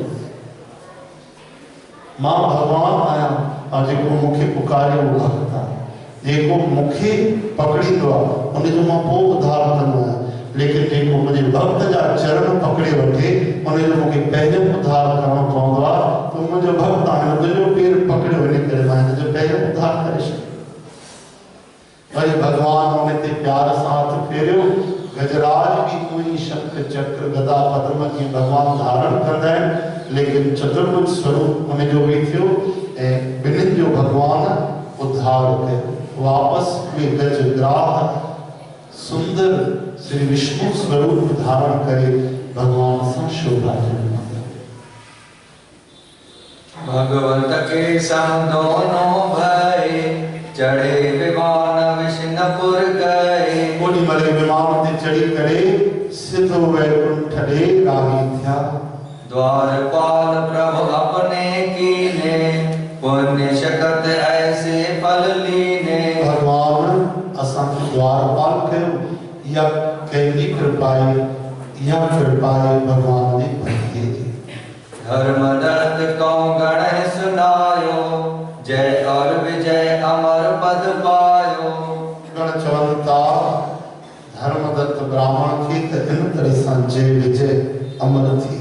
[SPEAKER 2] मां भगवान आहियां ऐं जेको मूंखे पुकारियो उहो भक्त आहे जेको मूंखे पकड़ींदो आहे उनजो मां पोइ उधार कंदो आहियां लेकिन जेको मुंहिंजे भक्त जा चरण पकड़े वठे उनजो मूंखे पहिरियों उधार करणो पवंदो आहे त मुंहिंजो भक्त आहे तुंहिंजो पेर पकड़ियो हिन करे मां हिनजो पहिरियों उधार करे छॾियो। वरी भगवान उन ते प्यार सां हथ फेरियो गजराज भी कोई शंख चक्र गदा पद्म की भगवान धारण कंदा आहिनि लेकिन चतुर्भुज स्वरूप उनजो बि थियो ऐं ॿिन्हिनि जो भगवान उद्धार कयो वापस में गजग्राह सुंदर श्री विष्णु स्वरूप धारण करे भगवान सां शोभा
[SPEAKER 1] भगवंत के संग दोनों भाई चढ़े विमान विष्णुपुर गए
[SPEAKER 2] ओडी मले विमान ते चढ़ी करे सिद्धो वैकुंठ रे राही थिया।
[SPEAKER 1] द्वारपाल प्रभु अपने कीने पुण्य शकत ऐसे फल लीने।
[SPEAKER 2] भगवान असां द्वारपाल कयो या कंहिंजी कृपाए या कृपाए भगवान जी भक्ति जी।
[SPEAKER 1] धर्मदत्त को गण सुनायो जय और विजय अमर पद पायो।
[SPEAKER 2] गण चवंता धर्मदत्त ब्राह्मण की इन तरह सां जय विजय अमर थी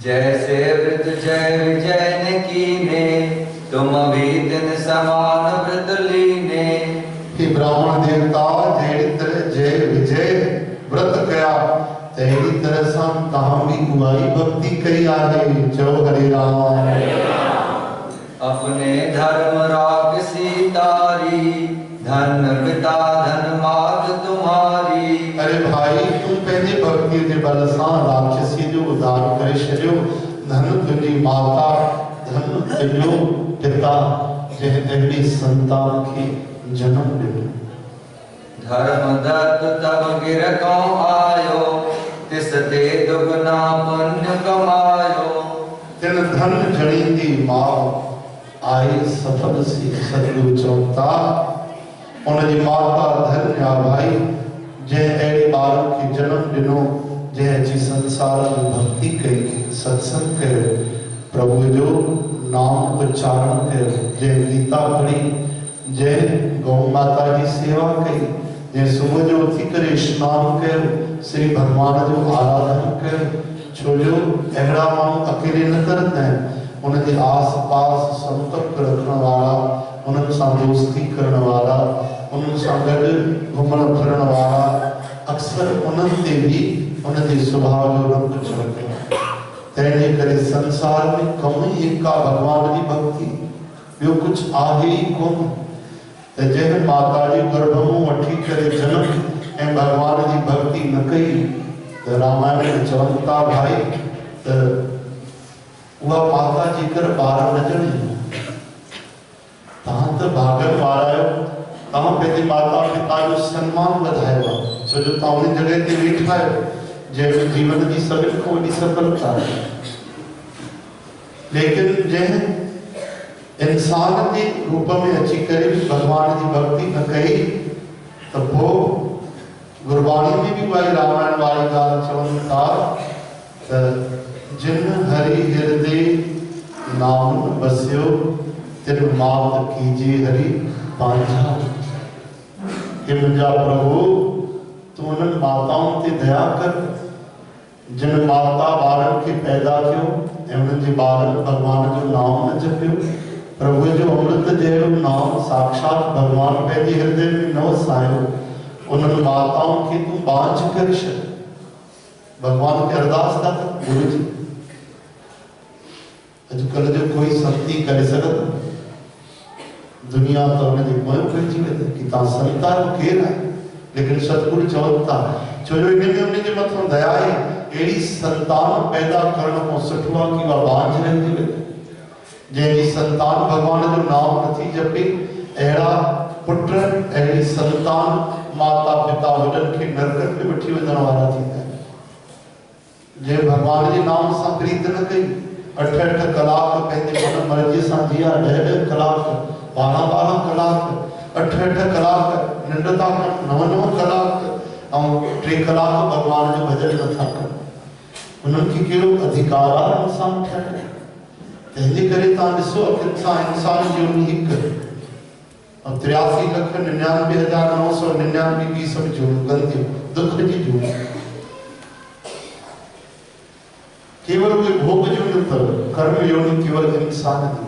[SPEAKER 1] जैसे वृत जय विजय ने कीने तुम भी दिन समान व्रत लीने।
[SPEAKER 2] कि ब्राह्मण देवता जहिड़ी तरह जय विजय व्रत कया तहिड़ी तरह सां तव्हां भी उहाई भक्ति कई आहे। चओ हरे राम।
[SPEAKER 1] अपने धर्म राग सीतारी धन पिता धन माग तुम्हारी।
[SPEAKER 2] अरे भाई तुम पंहिंजे भक्ति जे बल सां राक्षसी जो उद्धार करे छॾियो धन तुंहिंजी माता धन तुंहिंजो पिता जंहिं अहिड़ी संतान खे जन्म ॾिनो।
[SPEAKER 1] धर्मदत्त तब गिरको आयो तिस ते दुगना पुण्य कमायो।
[SPEAKER 2] तिन धन जणींदी मां आई सफल सी सतगुरु चवता उनजी माता धन्य आ भाई जंहिं अहिड़े ॿार खे जन्म ॾिनो जंहिं अची संसार में भक्ति कई सत्संग कयो प्रभु जो नाम उच्चारण कयो जंहिं गीता पढ़ी जंहिं गौ माता जी सेवा कई जंहिं सुबुह जो उथी करे स्नान कयो श्री भगवान जो आराधन कयो छो जो अहिड़ा माण्हू अकेले न करंदा आहिनि उनके आस पास संपर्क रखने वाला उन्हनि सां दोस्ती करण वाला उन्हनि सां गॾु घुमण फिरण वाला अक्सर उन्हनि ते भी उनके स्वभाव जो रंग चढ़ंदो आहे। तैने करे संसार में कम ही का भगवान की भक्ति यो कुछ आहे ही कोन ते जह माता जी गर्भ में वठी करे जन्म ए भगवान की भक्ति न कई तो रामायण में चवंता भाई तो वह माता जी कर बार न जणी तहां तो भागन वारायो तहां पेदी माता पिता जो सम्मान वधायो छो जो तावनी जगह ते वेठा है जे जीवन की सभी को वही सफलता है लेकिन जे इंसान के रूप में अची करे भगवान की भक्ति न कही तो वो गुरबाणी में भी वही रामायण वाली गाल चवन था जिन हरि हृदय नाम बस्यो तिन मात कीजे हरि पांझा कि मुझा प्रभु तू उन माताओं ते दया कर जिन माता बारन के पैदा कियो उन जे बारन भगवान जो नाम न जपियो प्रभु जो अमृत जहिड़ो नाम साक्षात भगवान पंहिंजे हृदय में न वसायो उन माताओं के तू बांझ कर छॾ भगवान के अरदास था गुरु जी अजकल जो कोई शक्ति करे सघंदो दुनिया तो उनजे मोह पइजी वई कि तव्हां संतान केर आहे लेकिन सतगुरु चवनि था छो जो इन में उनजे मथां दया आहे अहिड़ी संतान पैदा करण खां सुठो आहे कि उहा बांझ रहिजी वञे जंहिंजी संतान भगवान जो नाम नथी जपे अहिड़ा पुट अहिड़ी संतान माता पिता वॾनि खे नरकनि में वठी वञण वारा थींदा आहिनि जंहिं भगवान जे नाम सां प्रीत न कई 8-8 कलाक पंहिंजे मन मर्ज़ीअ सां जिया 10-10 कलाक 12-12 कलाक 8-8 कलाक निंड था कनि 9-9 कलाक ऐं 3 कलाक भगवान जो भजन नथा कनि उन्हनि खे कहिड़ो अधिकार आहे इंसान थियण तंहिंजे करे तव्हां ॾिसो इंसान जी उन हिकु 83,99,999 की सब जूं गंदियूं दुख जी जूं केवल कोई भोग जो न कर्म योनि केवल इंसान की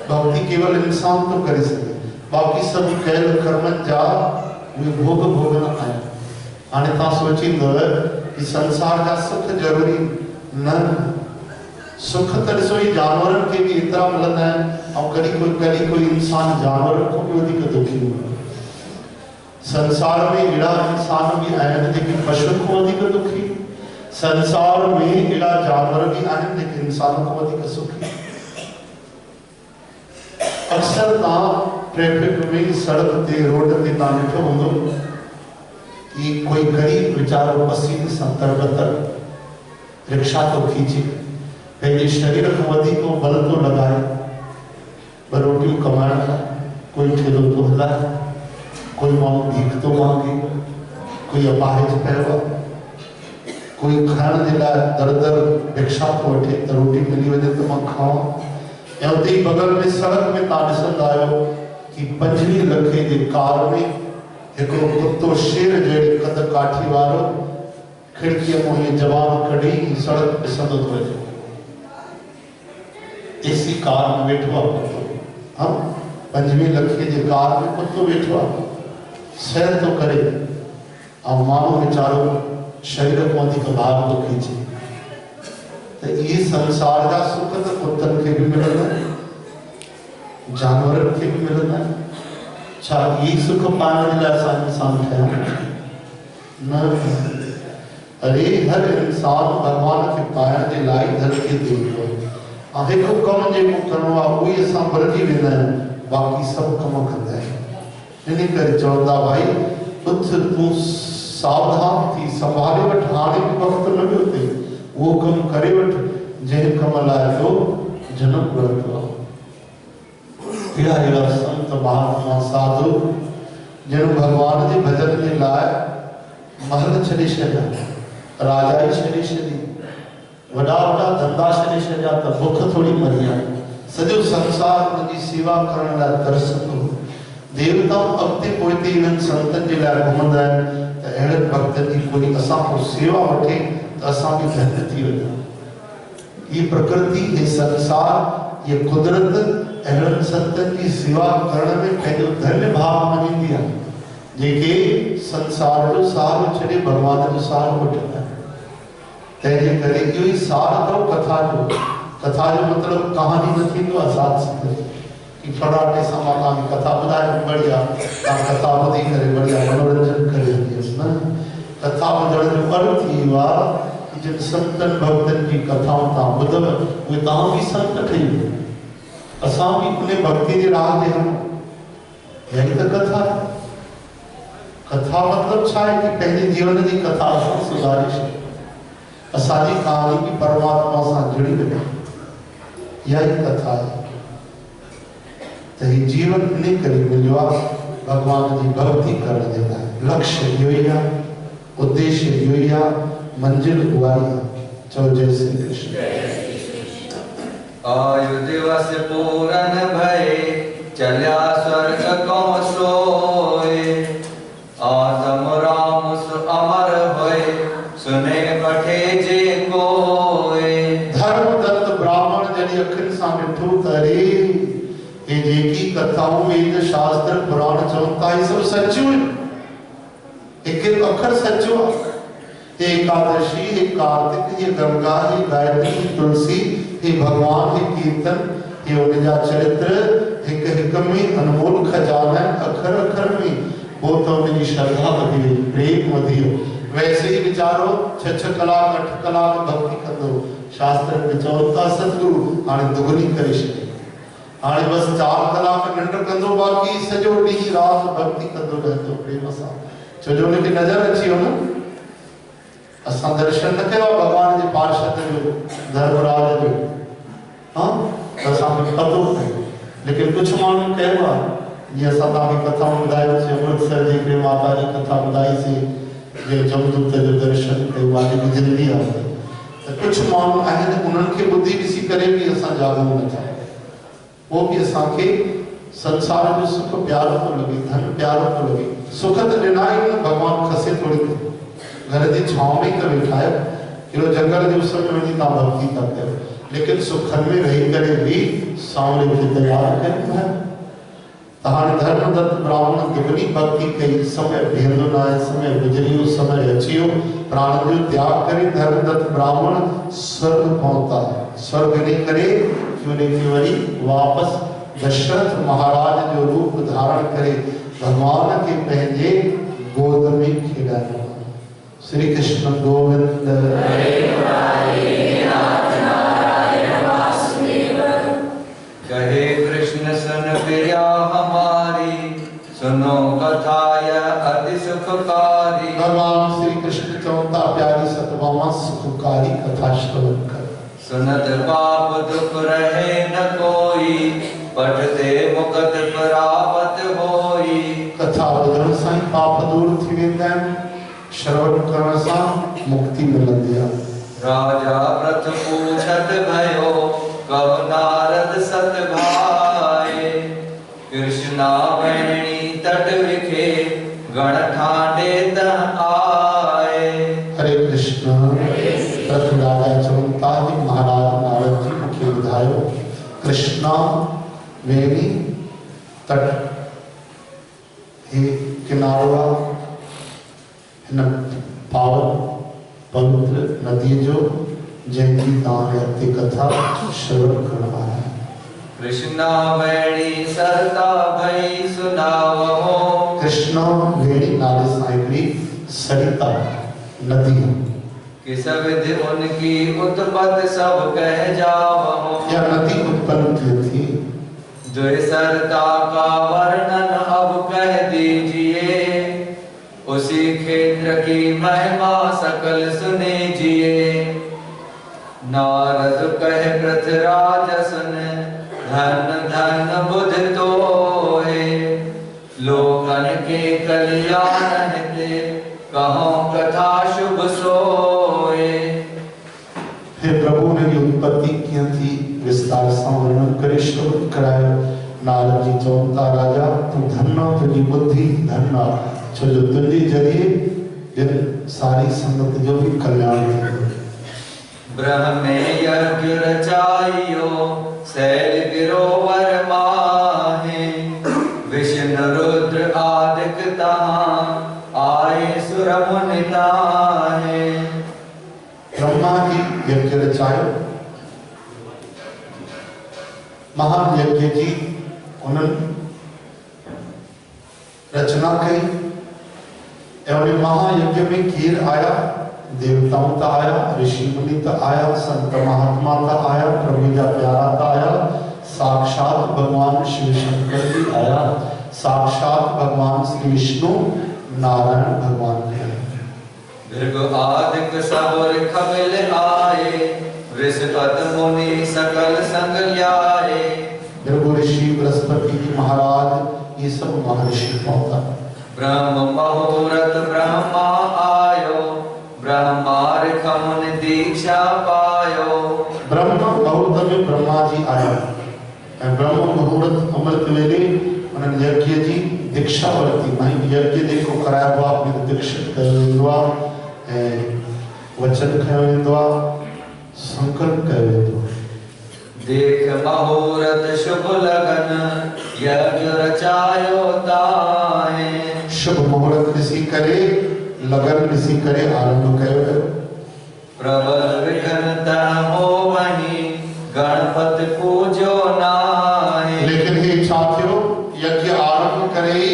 [SPEAKER 2] भक्ति केवल इंसान तो करे सके बाकी सब कयल कर्मन जा वे भोग भोगन आया हाने ता सोचींदो कि संसार जा सुख जरूरी न सुख त ॾिसो ही जानवरन के भी एतिरा मिलंदा आहिनि ऐं कॾहिं कोई इंसान जानवरन खां भी वधीक दुखी हूंदो संसार में अहिड़ा इंसान भी आहिनि जेके पशु खां वधीक दुखी संसार में अहिड़ा जानवर भी आहिनि जेके इंसान खां वधीक सुखी अक्सर तव्हां ट्रैफिक में सड़क ते रोड ते तव्हां ॾिठो हूंदो कि कोई गरीब वीचारो पसीने सां तरबतर रिक्शा तो खींचे पंहिंजे शरीर खां वधीक बल तो लॻाए ॿ रोटियूं कमाइण लाइ कोई ठेलो तो हलाए कोई माण्हू भीख तो मांगे कोई अपाहिज पियो आहे कोई खाइण जे लाइ दर दर भिक्षा तो वठे त रोटी मिली वञे त मां खावां ऐं उते ई बगल में सड़क में तव्हां ॾिसंदा आहियो कि 25 लख जे कार में हिकिड़ो कुत्तो शेर जहिड़े कद काठी वारो खिड़कीअ मां हीअं जवान कढी सड़क ॾिसंदो थो वञे एसी कार में वेठो आहे कुत्तो हाँ 25 लख जे कार में कुत्तो वेठो आहे सैर तो करे ऐं माण्हू वीचारो शरीर को वधीक भार तो खींचे तो ये संसार जा सुख तो कुत्तन के भी मिलंदा जानवरन के भी मिलंदा छा ये सुख पाइण जे लाइ असां इंसान ठहिया न अरे हर इंसान भगवान के पाइण जे लाइ धरती ते ईंदो आहे हिकु कमु जेको करिणो आहे उहे असां भरिजी वेंदा आहियूं बाक़ी सभु कम कंदा आहियूं इन करे चवंदा भाई उथ तूं सावधान थी संभाले वठ हाणे भी वक़्तु न वियो अथई उहो कमु करे वठ जंहिं कम लाइ तो जनम वरितो आहे अहिड़ा संत महात्मा साधु जिन भगवान जे भजन जे लाइ महल छॾे छॾिया राजाई छॾे छॾी वॾा धंधा छॾे छॾिया त बुख थोड़ी मरी आहे सॼो संसार उनजी सेवा करण लाइ तरसंदो देवताऊं अॻिते पोइते इन्हनि संतनि जे लाइ घुमंदा आहिनि त अहिड़नि भक्तनि जी कोई असां को सेवा वठे त असां बि धन्य थी वञूं ये प्रकृति ये संसार ये कुदरत अहिड़नि संतनि जी सेवा करण में पंहिंजो धन्य भाव मञींदी आहे जेके संसार जो सहारो छॾे भगवान जो सहारो वठंदा आहिनि तंहिंजे करे इहो ई सार अथव कथा जो मतलब कहानी न थींदो आहे साथ संगत कि फटाटे सां मां तव्हांखे कथा ॿुधायो बढ़िया तव्हां कथा ॿुधी करे बढ़िया मनोरंजन करे वठियोसि न। कथा ॿुधण जो अर्थ इहो आहे कि जिन संतनि भक्तनि जी कथाऊं तव्हां ॿुधव उहे तव्हां बि संत ठही वियो, असां बि उन भक्ति जे राह ते हलूं। यही त कथा आहे। कथा मतलब छा आहे कि पंहिंजे जीवन जी कथा असां सुधारे छॾियूं, असांजी कहानी बि परमात्मा सां जुड़ी वञे। यही कथा है। तो ये जीवन इन करे मिलियो आहे भगवान जी भक्ति करण जे लाइ। लक्ष्य इहो ई आहे, उद्देश्य इहो ई आहे, मंजिल उहा ई आहे। चओ जय श्री कृष्ण।
[SPEAKER 1] आयु दिवस पूरन भये चलिया स्वर्ग को सोए, आदम राम सु अमर होए सुने पठे जे कोए।
[SPEAKER 2] धर्मदत्त ब्राह्मण जॾहिं अखियुनि सां ॾिठो त अरे हे जेकी कथाऊं वेद शास्त्र पुराण चवनि था हे सभु सचियूं आहिनि, हिकु हिकु अखर सचो आहे। हे एकादशी, हे कार्तिक, हे गंगा, हे गायत्री, हे तुलसी, हे भगवान, हे कीर्तन, हे उनजा चरित्र हिकु हिकु में अनमोल खजाना अखर अखर में। वो तो उनकी श्रद्धा वधी, प्रेम वधी। वैसे ही विचारो 6 कलाक 8 कलाक भक्ति कंदो, शास्त्र में चवनि था सतगुरु हाणे दुगनी करे छॾे, हाणे बस 4 कलाक निंड कंदो, बाक़ी सॼो ॾींहुं रात भक्ति कंदो रहंदो प्रेम सां। छो जो उनखे नज़र अची वियो न, असां दर्शन न कयो भगवान जे पार्षद जो, धर्मराज जो, हाँ असांखे पतो पयो। लेकिन कुछ माण्हू कयो आहे, जीअं असां तव्हांखे कथाऊं ॿुधायोसीं, अमृतसर जी हिकिड़ी माता जी कथा ॿुधाईसीं जे जमदूत जो दर्शन कयो आहे, जेकी ज़िंदगी आहे। त कुझु माण्हू आहिनि उन्हनि खे ॿुधी ॾिसी करे बि असां जाॻूं नथा, वो भी असांखे संसार जो सुख प्यारो थो लॻे, धन प्यारो थो लॻे। सुख त ॾिना ई न, भगवान खसे थोड़ी थो, घर जी छांव में त वेठा आहियो, कहिड़ो जंगल जे उस में वञी तव्हां भक्ति था कयो, लेकिन सुखनि में रही करे बि सांवरे खे तयारु कयो है। त हाणे धर्मदत्त ब्राह्मण दुगनी भक्ति कई, समय बीहंदो न आहे, समय गुज़री वियो, समय अची वियो, प्राण जो त्याग करे धर्मदत्त ब्राह्मण स्वर्ग पहुता। स्वर्ग इन करे कि उनखे वरी वापस दशरथ महाराज जो रूप धारण करे भगवान के पंहिंजे गोद में खेॾायो। श्री कृष्ण गोविंद
[SPEAKER 1] कहे कृष्ण सुन प्रिया हमारी, सुनो कथा यह अति सुखकारी।
[SPEAKER 2] भगवान श्री कृष्ण चौथा प्यारी सतभामा सुखकारी कथा श्रवण कर।
[SPEAKER 1] सुनत पाप दुख रहे न कोई, पढ़ते मुकत प्राप्त होई।
[SPEAKER 2] कथा ॿुधण सां ई पाप दूर थी वेंदा आहिनि, श्रवण करण सां मुक्ति मिलंदी आहे।
[SPEAKER 1] राजा प्रथ पूछत भयो, कब नारद सत भाए। कृष्णा वेणी तट विखे, गण ठांडे तह आए।
[SPEAKER 2] हरे कृष्ण। प्रथ राजा चवंता जी महाराज नारद जी मूंखे ॿुधायो, कृष्णा वेणी तट हे किनारो आहे, हिन पावन पवित्र नदी जो जंहिंजी तव्हांखे अॻिते कथा श्रवण करणु आहे।
[SPEAKER 1] कृष्णा वेणी सरता भई सुनावो।
[SPEAKER 2] कृष्णा वेणी नाले सां हिकिड़ी सरिता नदी है,
[SPEAKER 1] किस विधि उनकी उत्पत्ति सब कह जावो।
[SPEAKER 2] यह नदी उत्पन्न की थी,
[SPEAKER 1] द्वैसरता का वर्णन अब कह दीजिए, उसी क्षेत्र की महिमा सकल सुनीजिए। नारद कहे पृथ्वीराज सुन, धन धन बुध तोहे। लोकन के कल्याण हिते, कहो कथा शुभ सोए।
[SPEAKER 2] हे प्रभु ने उत्पत्ति कीअं थी विस्तार सां वर्णन करे श्रवण करायो। नारद जी चवनि था, राजा तूं धन तुंहिंजी बुद्धि धन आहे, छो जो तुंहिंजे ज़रिए जिन सारी संगत जो भी कल्याण थींदो।
[SPEAKER 1] ब्रह्मे यज्ञ रचाइयो, शैल गिरोवर माहे। विष्णु रुद्र आदिक तहां, आए सुर मुनि ताहे।
[SPEAKER 2] ब्रह्मा जी यज्ञ रचायो, महान यज्ञ जी उन्होंने रचना कई। और महायज्ञ में कीर आया, देवताओं का आया, ऋषि मुनि का आया, संत महात्मा का आया, प्रभु का प्यारा का आया, साक्षात भगवान शिव शंकर जी आया, साक्षात भगवान श्री विष्णु नारायण भगवान ने
[SPEAKER 1] भृगु आदिक सबोर खमिल आए, वृषपत मुनि सकल संग ल्याए।
[SPEAKER 2] भृगु ऋषि बृहस्पति जी महाराज ये सब महर्षि पहुंचा।
[SPEAKER 1] ब्रह्म मुहूर्त ब्रह्मा आयो, ब्रह्मार खमुन दीक्षा पायो।
[SPEAKER 2] ब्रह्म मुहूर्त में ब्रह्मा जी आया, ब्रह्म मुहूर्त अमृत वेले उन्होंने यज्ञ जी दीक्षा वर्ती। मैं यज्ञ देखो कराया हुआ अपने दीक्षित करेंदुआ, वचन करेंदुआ, संकल्प करेंदुआ।
[SPEAKER 1] देख मुहूर्त शुभ लगन, यज्ञ रचायो ताहे।
[SPEAKER 2] शुभ मुहूर्त ऋषि करे, लगन ऋषि करे, आरंभ करे।
[SPEAKER 1] प्रबल विघ्न तन हो वही, गणपति पूजो नाहे।
[SPEAKER 2] लेकिन हे छात्रों, यज्ञ आरंभ करे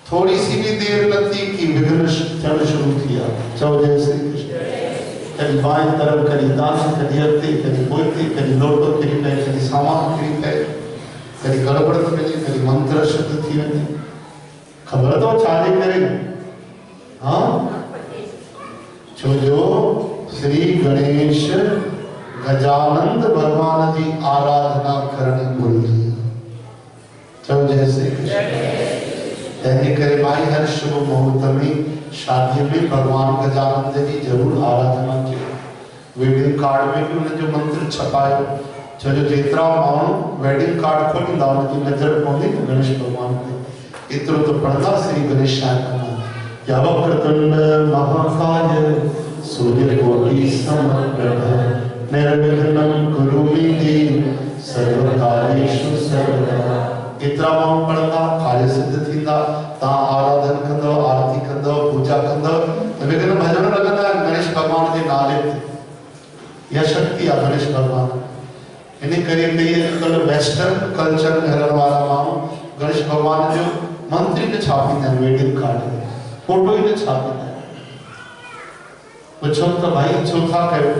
[SPEAKER 2] थोड़ी सी भी देर लगती कि विघ्न चढ़ शुरू किया। चौ जय श्री कृष्ण। कभी बाएं तरफ, कभी दान, कभी अगते, कभी बोलते, कभी लोटो करी पे, कभी सामान करी पे, कभी गड़बड़ करी, कभी मंत्र शब्द थी वने। खबर तो चाले करे। हाँ, जो श्री गणेश गजानंद भगवान जी आराधना करने बोली। चलो जय श्री कृष्ण। कहने करे भाई हर शुभ मुहूर्त में शादी में भगवान गजानंद जी जरूर आराधना की। वेडिंग कार्ड में भी उन्हें जो मंत्र छपाए, जो जेतरा माण्हू वेडिंग कार्ड खोली दा उनकी नजर पवंदी गणेश भगवान ते। एतिरो तो पढ़ंदा श्री गणेशाय नमः। या वक्रतुंड महाकाय सूर्यकोटि समप्रभ निर्विघ्नं कुरु मे देव सर्वकार्येषु सर्वदा। इतना माण्हू पढ़ंदा कार्य सिद्ध थींदा। तव्हां आराधन कंदव, आरती कंदव, पूजा कंदव त विघ्न भॼण लॻंदा आहिनि गणेश भॻवान जे नाले ते। इहा शक्ति आहे गणेश भॻवान। इन करे कई अॼुकल्ह वेस्टर्न कल्चर में हलण वारा माण्हू गणेश भॻवान जो मंत्र ई न छापींदा आहिनि वेडिंग कार्ड में, फोटो ई न छापींदा आहिनि। पुछो त भाई छो था कयो?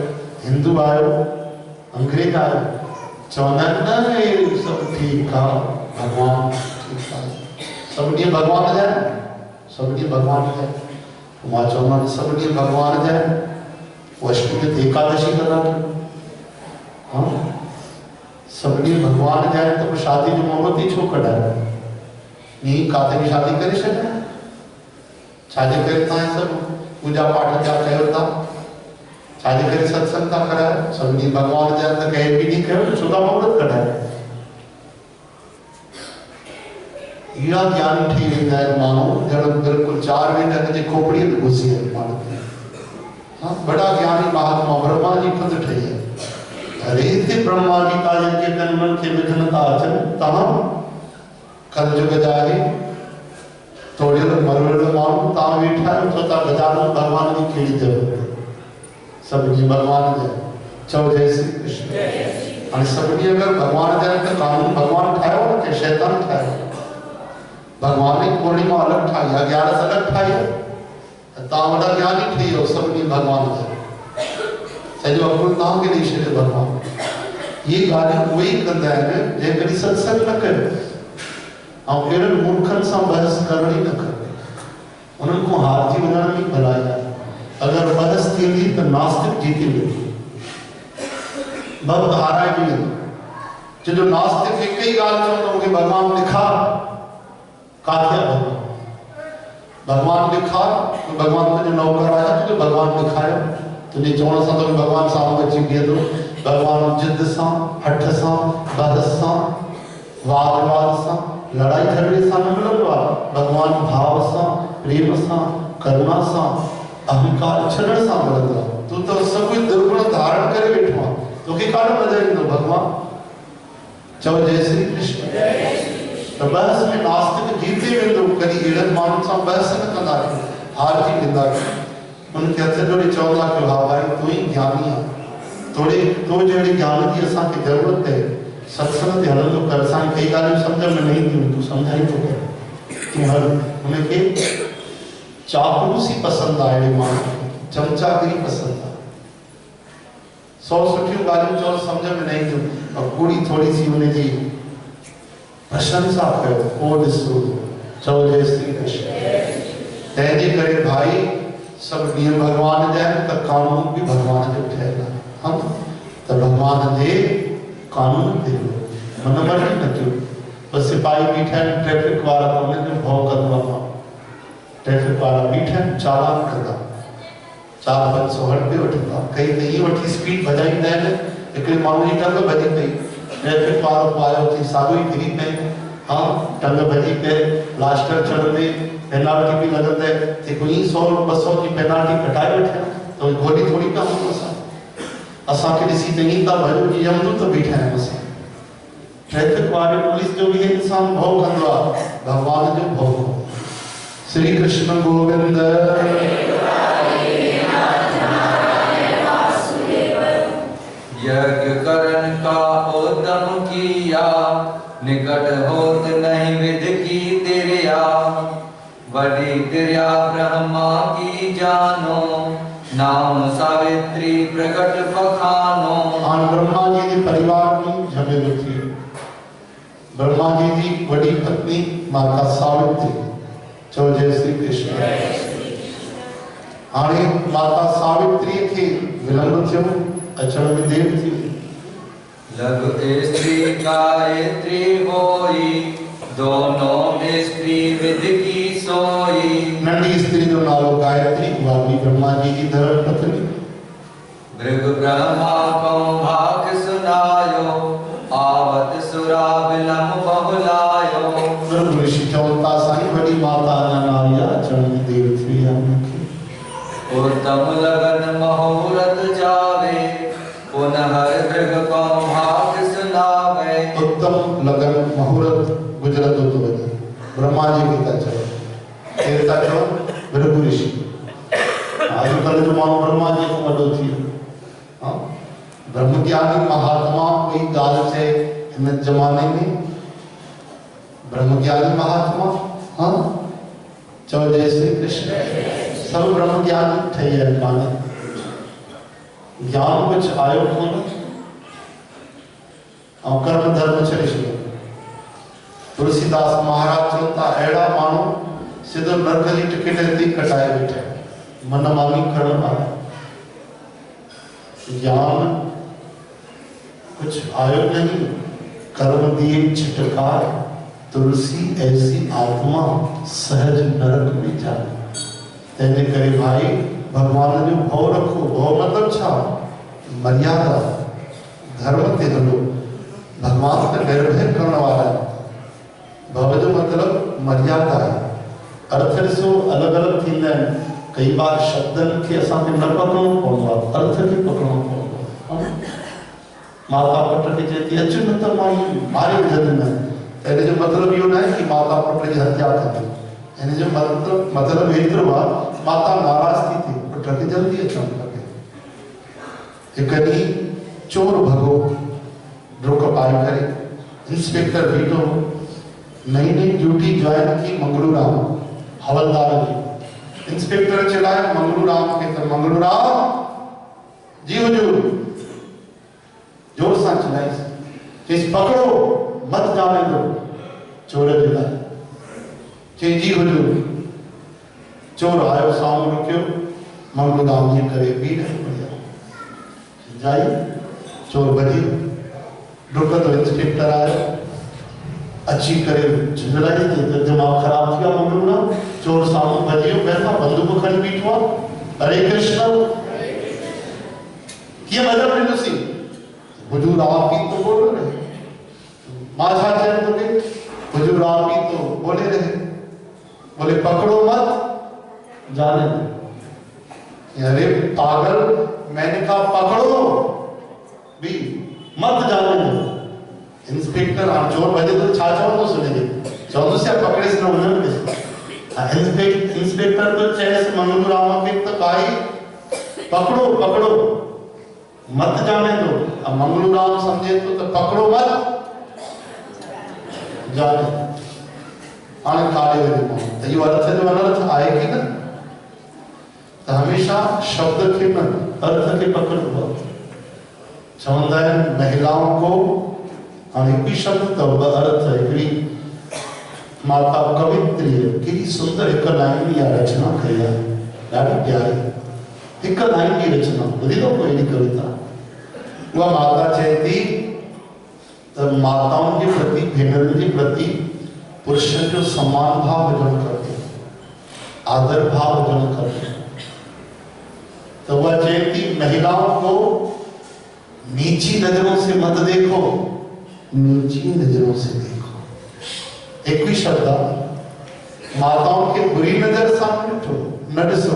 [SPEAKER 2] हिंदू आहियो, अंग्रेज आहियो? चवंदा आहिनि न हे सभु ठीकु आहे, भगवान ठीकु आहे, सभु ॾींहं भगवान जा आहिनि, सभु ॾींहं भगवान जा आहिनि। मां चवंदो सभु ॾींहं भगवान जा आहिनि, पोइ अष्टमी ते एकादशी कंदा आहिनि। हाँ, सभु ॾींहं भगवान जा आहिनि त पोइ शादी जो मोहबत ई छो कढायो? ईअं काथे बि शादी करे छॾियो। छाजे करे तव्हां सभु पूजा पाठ जा कयो था? छाजे करे सत्संग था करायो? सभु ॾींहं भगवान जा आहिनि त कंहिं बि ॾींहुं कयो, छो था मोहबत कढायो? इहा ज्ञान थी वेंदा आहिनि माण्हू ॼण बिल्कुलु 4 वेंद जे खोपड़ीअ में घुसी आहिनि माण्हू। हाँ, बड़ा ज्ञानी महात्मा ब्रह्मा जी खुद ठही है। अरे हिते ब्रह्मा जी का यज्ञ कनि उन्हनि खे विघ्न था अचनि। तव्हां कलयुग जा आहियो, तोड़ियल मरोड़ियल माण्हू तव्हां वेठा आहियो, छो था गजानंद भगवान जी कहिड़ी ज़रूरत आहे? सभु जी भगवान जा। चओ जय श्री कृष्ण। हाणे सभु ॾींहं अगरि भगवान जा आहिनि त कानून भगवान ठाहियो न कि शैतान ठाहियो? भगवान की पूर्णिमा अलग ठाही, 11 अलग ठाही। तव्हां वॾा ज्ञानी ठही वियो, सभु ॾींहं भगवान जा। सॼो अकुल तव्हांखे ॾेई छॾियो भगवान। इहे ॻाल्हियूं उहे ई कंदा आहिनि जंहिं कॾहिं सत्संग न कयो ऐं अहिड़नि मूर्खनि सां बहस करण ई न खपे। उन्हनि खां हारजी वञण में भलाई आहे। अगरि बहस थींदी त नास्तिक जीती वेंदो, भक्त हाराइजी वेंदो। जो नास्तिक हिकु ई ॻाल्हि चवंदो मूंखे भगवान ॾेखार, काथे भगवान? भगवान ॾेखार, भगवान तुंहिंजो नौकर आया, तुंहिंजो भगवान ॾेखारियो। तुंहिंजे चवण सां तो भगवान साम्हूं अची बीहंदो। भगवान जिद सां, हठ सां, बहस सां, वाद विवाद सां, लड़ाई झगड़े सां न मिलंदो आहे। भगवान भाव सां, प्रेम सां, करुणा सां, अहंकार छॾण सां मिलंदो आहे। तूं त सभु दुर्गुण धारण करे वेठो आहे, तोखे कान नज़र ईंदो भगवान। चओ जय श्री कृष्ण। तो बहस में नास्तिक जीते वेंदो। कॾहिं अहिड़नि माण्हुनि सां बहस न कंदासीं, हारजी वेंदासीं। उनके हथ जोड़े चवंदा कि हा भाई तू ही ज्ञानी है, थोड़े तो जहिड़ी ज्ञान की असांखे ज़रूरत है, सत्संग ते हलंदो कर, असांखे कई ॻाल्हियूं सम्झ में न ईंदियूं, तूं सम्झाई थो कर, तूं हल। उनखे चापलूसी पसंदि आहे, अहिड़े माण्हू खे चमचागिरी पसंदि आहे, 100 सुठियूं ॻाल्हियूं चओ सम्झ में न ईंदियूं, और पूरी थोड़ी सी उनजी प्रशंसा कयो, पोइ ॾिसो चओ जय श्री कृष्ण। तंहिंजे करे भाई सब नियम भगवान जा आहिनि, त कानून बि भगवान जो ठहियल आहे। हम त भगवान जे कानून ते मन मर्ज़ी न कयो। बस सिपाही बीठा आहिनि, ट्रैफिक वारा त उन्हनि जो भउ कंदो आहे, ट्रैफिक वारा बीठा आहिनि, चालान कंदा 400-500 हट वठंदा, कई त ईअं वठी स्पीड भॼाईंदा आहिनि, हिकिड़े माण्हू जी टंग भॼी पई, ट्रैफिक वारो आयो थी साॻियो ई किरी पए, हाँ टंग भॼी पए, प्लास्टर चढ़ंदे पेनाल्टी भी लगंदे, ते कोई 100-200 की पेनाल्टी कटाए वठे, तो गोली थोड़ी का हूं असां के ॾिसी त ईं था भॼो कि यमदूत तो बीठा आहिनि असां। ट्रैफिक वारे पुलिस जो भी इंसान भउ कंदो आहे, भगवान जो भउ। श्री कृष्ण गोविंद
[SPEAKER 1] यज्ञ करन का उत्तम किया, निकट होत नहीं विध की तिर्या, बड़ी तिर्या ब्रह्मा की जानो, नाम सावित्री प्रकट बखानो।
[SPEAKER 2] आन ब्रह्मा जी के परिवार में झगड़े थी, ब्रह्मा जी की बड़ी पत्नी माता सावित्री, चो जय श्री कृष्ण। हाणे माता सावित्री के विलंब थियो, अचण में देर थी।
[SPEAKER 1] लघु स्त्री गायत्री होई, दोनों स्त्री विध की सोई।
[SPEAKER 2] नंढी स्त्री जो नालो गायत्री, उहा भी ब्रह्मा जी की धर्म पत्नी।
[SPEAKER 1] भृगु ब्रह्मा को भाग सुनायो, आवत सुरा बिलम बहुलायो।
[SPEAKER 2] भृगु ऋषि चवंदा साईं वॾी माता नारिया अचण में देर थी आहे।
[SPEAKER 1] उत्तम लगन मुहूर्त जावे, पुनः भृग को भाग सुनावे।
[SPEAKER 2] उत्तम लगन मुहूर्त गुजरत तो वञे, ब्रह्मा जी खे था चवनि, केरु था चवनि? भृगु ऋषि। अॼुकल्ह जो माण्हू ब्रह्मा जी खां वॾो थी वियो, हाँ ब्रह्मज्ञानी महात्मा कोई ॻाल्हि चए हिन ज़माने में, ब्रह्मज्ञानी महात्मा, हाँ चओ जय श्री कृष्ण। सब ब्रह्मज्ञानी ठही आहिनि, माने ज्ञान कुछ आयो कोन, और कर्म धर्म छॾे छॾियो। तुलसीदास महाराज चवनि था अहिड़ा माण्हू सिधो नरक जी टिकट हिते कटाए वेठा, मन मानी करण वारा। ज्ञान कुछ आयो नहीं, कर्म दिए छिटकार, तुलसी ऐसी आत्मा सहज नरक में जाए। तंहिंजे करे भाई भगवान जो भव रखो। भव मतलब छा? मर्यादा, धर्म ते हलो। भगवान त निर्भय करण वारा है, भव जो मतलब मर्यादा है। अर्थ ॾिसो अलग अलग थींदा आहिनि, कई बार शब्दनि खे असांखे न पकड़णो पवंदो आहे, अर्थ खे पकड़णो पवंदो आहे। माता पुट खे चए थी अच न त मां मारे विझंदुमि, त हिन जो मतिलबु इहो न आहे कि माता पुट जी हत्या कंदी, हिन जो मतिलबु एतिरो आहे माता नाराज़ थी थिए, पुट खे जल्दी अचणु खपे। हिकु ॾींहुं चोर भॻो डुक पाए करे, इंस्पेक्टर बीठो, नई नई ड्यूटी ज्वाइन की मंगलू राम हवलदार जी। इंस्पेक्टर चिल्लाए मंगलू राम के, तो मंगलू राम जी हुजूर, जोर सां चिल्लाए, चईस पकड़ो मत जाने दो चोर जे लाइ। चई जी हुजूर। चोर आयो, साम्हूं रुकियो, मंगलू राम जी करे बीह बढ़िया जाई, चोर भॼी डुक तो इंस्पेक्टर आयो, अची करे झुंझलाई ते दिमाग़ ख़राब थी वियो मंगलू राम। चोर साम्हूं भॼियो, बैठा बंदूक खणी बीठो आहे, हरे कृष्ण कीअं मज़हब ॾिनोसीं? हुजूर आप ही तो बोल रहे, मां छा चयमि तोखे? हुजूर आप ही तो बोले रहे, बोले पकड़ो मत जाने दो। अरे पागल, मैंने कहा पकड़ो भी मत जाने दो। इंस्पेक्टर चोर भजे तो छा चवंदो सुने, चवंदुसि या पकड़ेसि न हुननि खे, इंस्पेक्टर तो चेस मंगलूराम के तो भाई पकड़ो पकड़ो मत जाने दो। अब मंगलूराम समझे तो पकड़ो मत जाने आने काले हुए तो ये अर्थ जो अनर्थ आएगी ना तो हमेशा शब्द के न अर्थ के पकड़ हुआ चवंदा है महिलाओं को अनेक शब्द तो अर्थ है माता कवित्री की सुंदर एक लाइन या रचना कई ॾाढी प्यारी एक लाइन की रचना ॿुधी लो कोई नहीं कविता वह माता चेती तो माताओं के प्रति भेनरुनि के प्रति पुरुष जो सम्मान भाव वजन करते आदर भाव वजन करते तो वह चेती महिलाओं को नीची नजरों से मत देखो नीची नजरों से देखो। एक भी शब्द माताओं के बुरी नजर सामने ठो न ॾिसो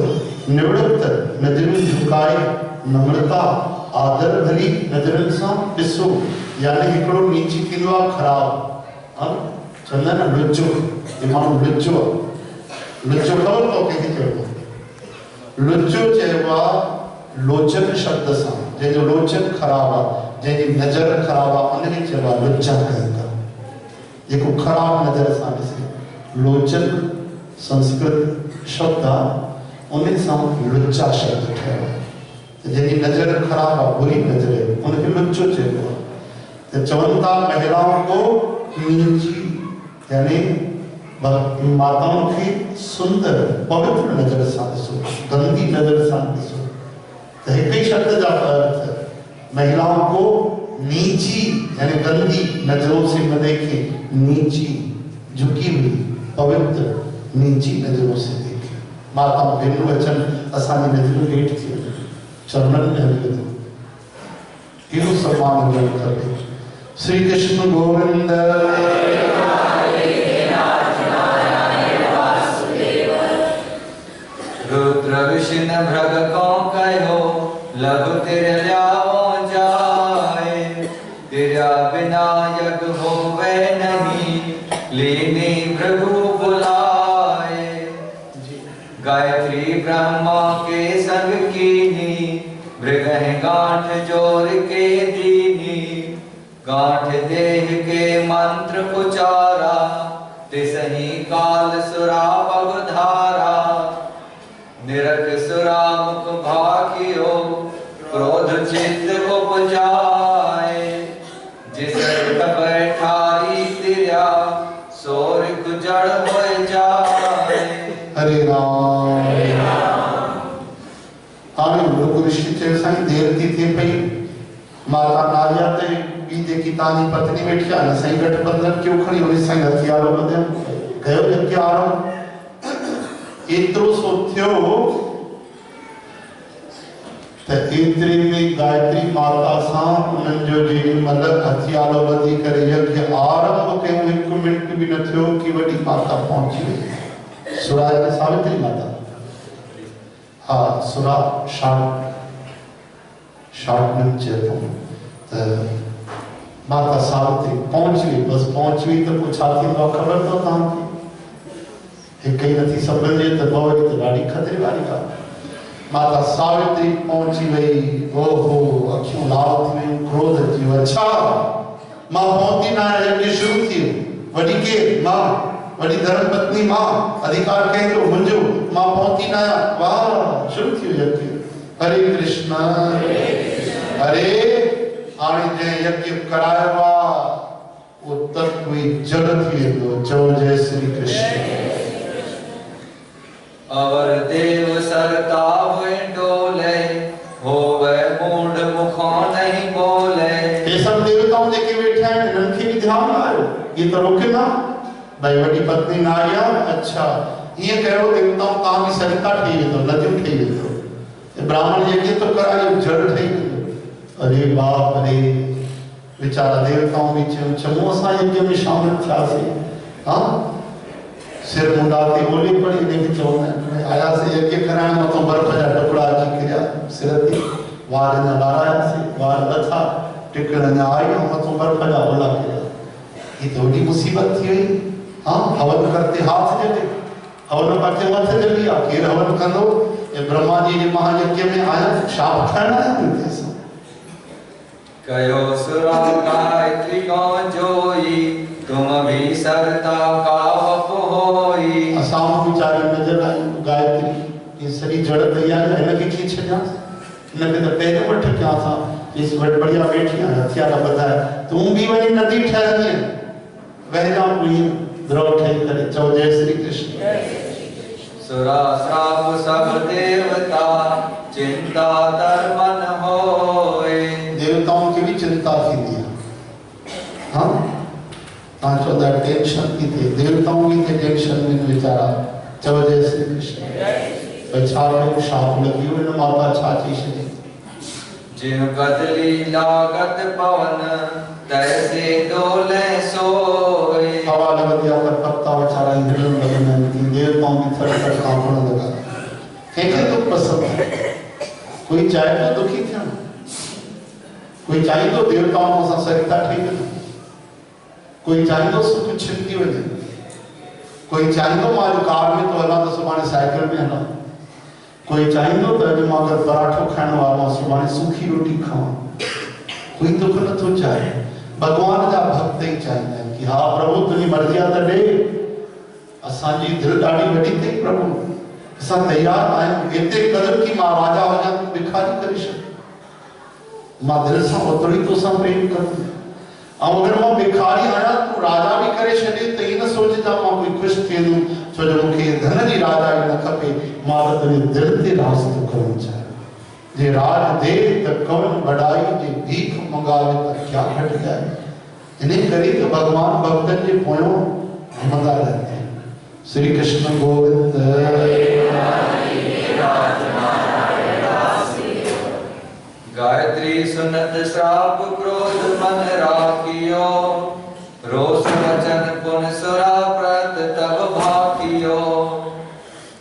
[SPEAKER 2] निवृत्त नजरुनि झुकाए नम्रता आदर भरी नजरुनि सां ॾिसो यानी हिकिड़ो नीची थींदो आहे ख़राब चवंदा आहिनि न लुचो हे माण्हू लुचो लुचो ख़बर अथव कंहिंखे चइबो लुचो चइबो आहे लोचन शब्द सां जंहिंजो लोचन ख़राब आहे जंहिंजी नज़र ख़राब आहे उनखे चइबो आहे लुचा कनि था जेको ख़राब नज़र सां ॾिसे लोचन संस्कृत शब्द आहे उन सां लुचा शब्द ठहियो आहे जंहिंजी नज़र ख़राब आहे बुरी नज़र आहे उनखे लुचो चइबो आहे तो चवनि था महिलाओं को नीची यानी माताओं की सुंदर पवित्र नजर सां ॾिसो गंदी नजर सां ॾिसो तो एक ही शब्द का अर्थ महिलाओं को नीची यानी गंदी नजरों से न देखे नीची झुकी हुई पवित्र नीची नजरों से देखे माताओं भेनरूं अचनि असांजी नजरूं हेठि थी वञनि चरणनि में हली वञो इहो सम्मान हुजणु खपे। श्री कृष्ण गोविंद
[SPEAKER 1] रुद्र विष्णु भृग को कहो लघु तेरे ल्याओ जाए तेरा विनायक होवे नहीं लेने भृगु बुलाए गायत्री ब्रह्मा के संग कीनी भृग गांठ जोर के दीनी गांठ देह के मंत्र उचारा तिसही काल सुरा पगधारा निरख सुरामुख भाकियो क्रोध चित्त उपजाए जिस बैठाई तिरा सोर गुजर हो जाए।
[SPEAKER 2] हरे राम हाणे लोग ऋषि चयो साईं देर थी थिए पई माता नारिया ते ॿी जेकी तव्हांजी पत्नी वेठी आहे न साईं गठबंधन क्यों खणी हुई साईं हथियारो ॿधयमि कयो हथियारो एतिरो सो थियो त एतिरे में गायत्री माता सां उन्हनि जो जेॾी महिल हथियारो ॿधी करे यज्ञ आरंभ कयूं 1 मिंट बि न थियो कि वॾी माता पहुची वई सुरा सावित्री माता हाँ सुरा शार्ट में चइबो त माता सावित्री पहुची वई बस पहुची वई त पोइ छा थींदो आहे ख़बर अथव तव्हांखे एक ही नथी समझे तो बहुत तो गाड़ी खतरे वाली का माता सावित्री पहुंची गई ओहो अखियों लाल थी क्रोध थी अच्छा मां पहुंची ना यज्ञ शुरू थी वडी के मां वडी धर्म पत्नी मां अधिकार के जो मुंजो मां पहुंची ना वाह शुरू थी यज्ञ हरे कृष्ण हरे हाणे जे यज्ञ करायो वो तक कोई जड़ थी तो चो जय श्री कृष्ण
[SPEAKER 1] अवर देव सरता हुए डोले होवे मूड मुखों नहीं बोले
[SPEAKER 2] ये सब देवताओं जेके बैठे हैं इनके भी ध्यान आयो ये तो रोके ना भाई वडी पत्नी ना आया अच्छा ये कहो देवताओं कहां भी सरिता ठही तो नदियूं ठही तो ब्राह्मण यज्ञ तो करायो जड़ ठही अरे बाप रे बेचारा देवताओं भी चमो असा यज्ञ में शामिल थियासे हां सिर मुंडाते बोली पड़ी लेकिन चवंदा आया से यज्ञ कराइण तो बर्फ जा टुकड़ा अची किरिया सिर ते वार न लाराया से वार लथा टिकण न आई तो बर्फ जा बोला किरिया ये तो बड़ी मुसीबत थी हुई हाँ हवन करते हाथ जले हवन पाते मत जल्दी आके हवन कंदो ये ब्रह्मा जी ने महायज्ञ में आया शाप खाना है देश
[SPEAKER 1] कयो सुरा गायत्री को जोई तुम भी सरता का वप होई
[SPEAKER 2] असाम विचार नजर आई गायत्री ये सरी जड़ तैयार है ना कि खींच जा न के तो पहले मठ क्या था इस बढ़िया बैठियां हथियार बताया तुम भी वही नदी ठहरी है वह जा हुई द्रव ठहर करे चौ जय श्री कृष्ण
[SPEAKER 1] सुरा श्राप सब देवता चिंता दर्पण होए
[SPEAKER 2] देवताओं की भी चिंता थी दिया हाँ पांचों दा टेंशन की थी देवताओं की थे टेंशन में विचारा चौ जय श्री कृष्ण बचा में शाप लगी हुई न माता छाती से
[SPEAKER 1] जिन बदली लागत पवन तैसे डोले सोए
[SPEAKER 2] हवा लग दिया पर पत्ता बेचारा हिरण लगने लगी देवताओं की थर थर कांपने लगा फेंके तो पसंद है कोई चाहे तो दुखी थे कोई चाहे तो देवताओं को संसरिता ठीक है कोई चाहे तो सुख छिपती हुई कोई चाहे तो मारे कार में तो हला तो सुबह साइकिल में हला कोई चाहे तो अगर पराठो खाने वाला सुबह सूखी रोटी खाओ कोई दुख न तो चाहे भगवान जा भक्त ही चाहता है कि हाँ प्रभु तुझी मर्जी आ दे असांजी दिल ॾाढी वॾी थी प्रभु असां तैयार आहियूं एतिरे क़दर की मां राजा हो जा तूं भिखारी करे छॾ मां दिल सां ओतिरी तोसां प्रेम कंदुमि ऐं अगरि मां भिखारी आहियां तूं राजा बि करे छॾे त ईअं न सोचजां मां कोई ख़ुशि थींदुमि छो जो मूंखे धन जी राजा न खपे मां त तुंहिंजे दिल ते राज थो करणु चाहियां जे राज दे त कौन बढ़ाई जे भीख मंगावे त क्या घट जाए इन्हें करे तो भगवान भक्तन के पोयों घुमंदा रहते हैं श्री कृष्ण गोविंद
[SPEAKER 1] गायत्री सुनत श्राप क्रोध मन राखियो रोष वचन पुन सुरा प्रत तब भाकियो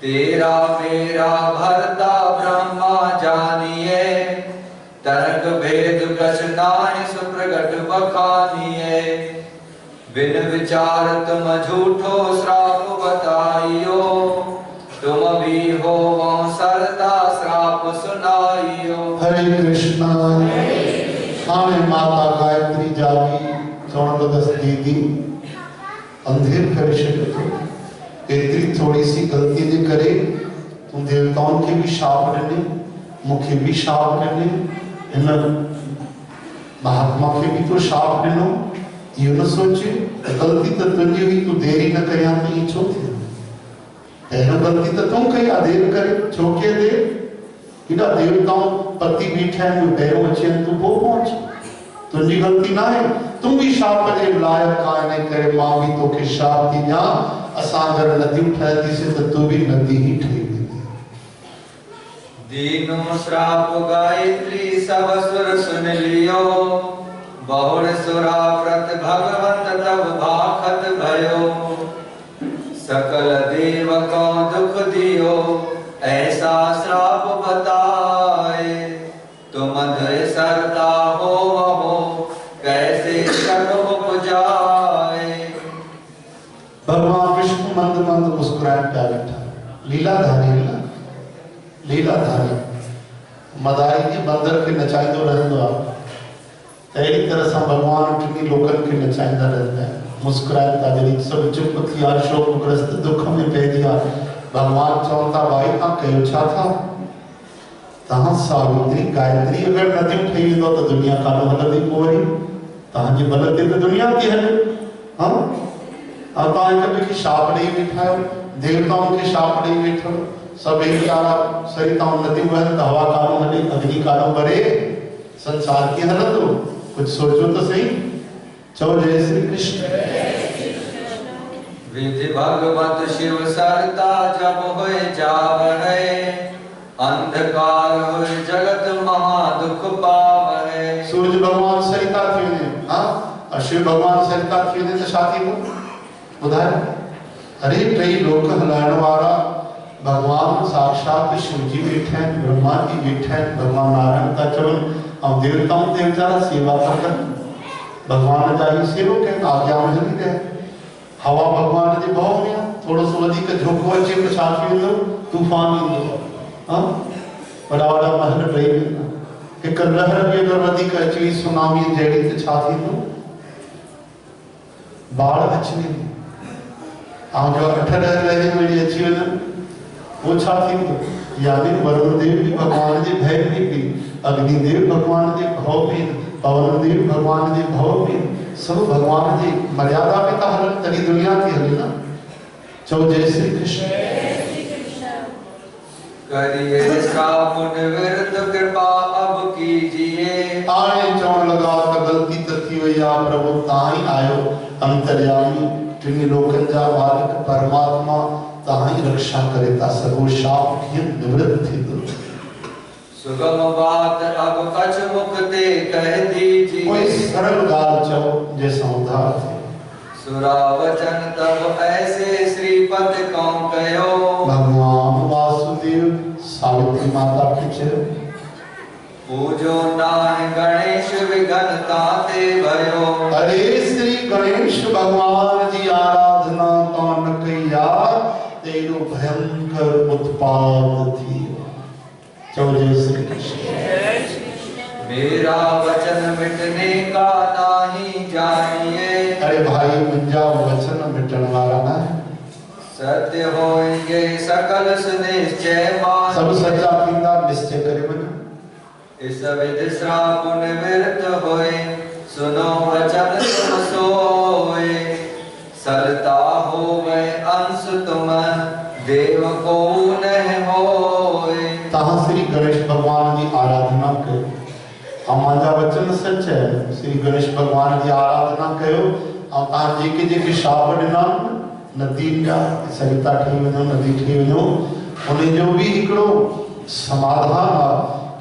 [SPEAKER 1] तेरा मेरा भरता ब्रह्मा जानिए तर्क भेद कछ नाहि सुप्रगट बखानिए बिन विचार तुम झूठो श्राप बताइयो तुम भी हो सरता श्राप सुनाइयो
[SPEAKER 2] हरे कृष्णा हमें माता गायत्री जागी चौड़ दस दीदी अंधेर करे छे तो एतरी थोड़ी सी गलती जे करे तुम देवताओं के भी शाप देने मुखे भी शाप देने इन महात्मा के भी तो शाप देनो ये न सोचे गलती तो तुझी हुई तू देरी न करिया तो ये छो थी पहले गलती तो तुम कही देर करे छोके दे इना देवताओं पति बीठा है जो पैरों अच्छे तू वो पहुंच तुझी गलती ना है तुम भी शाप दे लायक का नहीं करे मां भी तो के शाप थी जा असा अगर नदी उठाती से तो तू भी नदी ही ठही
[SPEAKER 1] दीनो श्राप गायत्री सब सुर सुन लियो बहुड़ सुरा व्रत भगवंत तब भाखत भयो सकल देव को दुख दियो ऐसा श्राप बताए तुम धय सरता हो कैसे तक उपजाए
[SPEAKER 2] भगवान विष्णु मंद मंद मुस्कुराए प्या बैठा लीलाधारी लीलाधारी मदारी के बंदर के नचाइंदो रहंदो आ तेरी तरह से भगवान उठनी लोकन के नचाइंदा रहता है मुस्कुराए ताजरी सब चुप थी आ शोकग्रस्त दुख में पै दिया भगवान चौथा भाई का कयो छा था तहां सावित्री गायत्री अगर नदी उठई तो दुनिया का हलदी पोरी तहां जी बल ते दुनिया की हल हां अब तां कभी की शाप नहीं बिठायो देवताओं के शाप नहीं बिठो सब एक तारा सरिताओं नदी में हवा कानो हले अग्नि कानो भरे संसार की हालत हो कुछ सोचो तो सही चलो जय श्री कृष्ण
[SPEAKER 1] विधि भगवत शिव सरता जब होए जावै अंधकार होए जगत महा दुख पावै
[SPEAKER 2] सूरज भगवान सरिता थी ने हां और शिव भगवान सरिता थी ने तो साथी को उधार अरे कई लोक हलाण वाला भगवान साक्षात शिव जी बैठे हैं ब्रह्मा जी बैठे हैं भगवान नारायण का चवन और देवताओं देवता सेवा कर भगवान जाई सेवक है आज्ञा में नहीं दे हवा भगवान जी भाव में थोड़ो सो वधीक झोको अचे तो छा थी वेंदो, तूफान ईंदो। हाँ, वॾा वॾा महल ठही वेंदा। हिक लहर बि अगरि वधीक अची सुनामी जहिड़ी त छा थींदो, बाढ़ अची वेंदी। ऐं जो 8-10 लहरियूं अहिड़ी अची वञनि वो छा थींदो, यानी वरुण देव भी भगवान जे भय में पी, अग्निदेव भगवान जे भव में, पवन देव भगवान जे भव में, सब भगवान जी मर्यादा में था हलन, तरी दुनिया थी हले ना। चलो जय श्री कृष्ण।
[SPEAKER 1] करिए श्रावण विरत कृपा अब कीजिए।
[SPEAKER 2] आए चौन लगा तो गलती तथी हुई आ प्रभु ताई आयो, अंतर्यामी टिनी लोकन जा मालिक परमात्मा ताई रक्षा करे ता सर्व शाप की निवृत्त थी दो।
[SPEAKER 1] सुगम बात अब कछ मुक्ते कह दीजिए।
[SPEAKER 2] कोई सरल गाल चो जैसा उद्धार थे।
[SPEAKER 1] सुरावचन तब ऐसे श्रीपद कौन कयो।
[SPEAKER 2] भगवान वासुदेव सावित्री माता पीछे
[SPEAKER 1] पूजो नाहि गणेश विघ्न ताते भयो।
[SPEAKER 2] अरे श्री गणेश भगवान जी आराधना तो न कहिया, तेरो भयंकर उत्पाद थी। चलो जय श्री कृष्ण।
[SPEAKER 1] मेरा वचन मिटने का नाही जानिए।
[SPEAKER 2] अरे भाई मुंजा वचन मिटन वाला ना है,
[SPEAKER 1] सत्य होएंगे सकल सुनिश्चय मान।
[SPEAKER 2] सब सच्चा पींदा निश्चय करे बना।
[SPEAKER 1] इस विधि श्रावण विरत होए, सुनो वचन तुम सोए। सरता होवे अंश तुम देव को नहीं होए।
[SPEAKER 2] तहां श्री गणेश भगवान की आराधना कयो। हमारा वचन सच है, श्री गणेश भगवान की आराधना कयो। और तहां जेके जेके शाप दिना नदी जा सरिता ठही वञो, नदी ठही वञो, उन जो भी हिकड़ो समाधान आ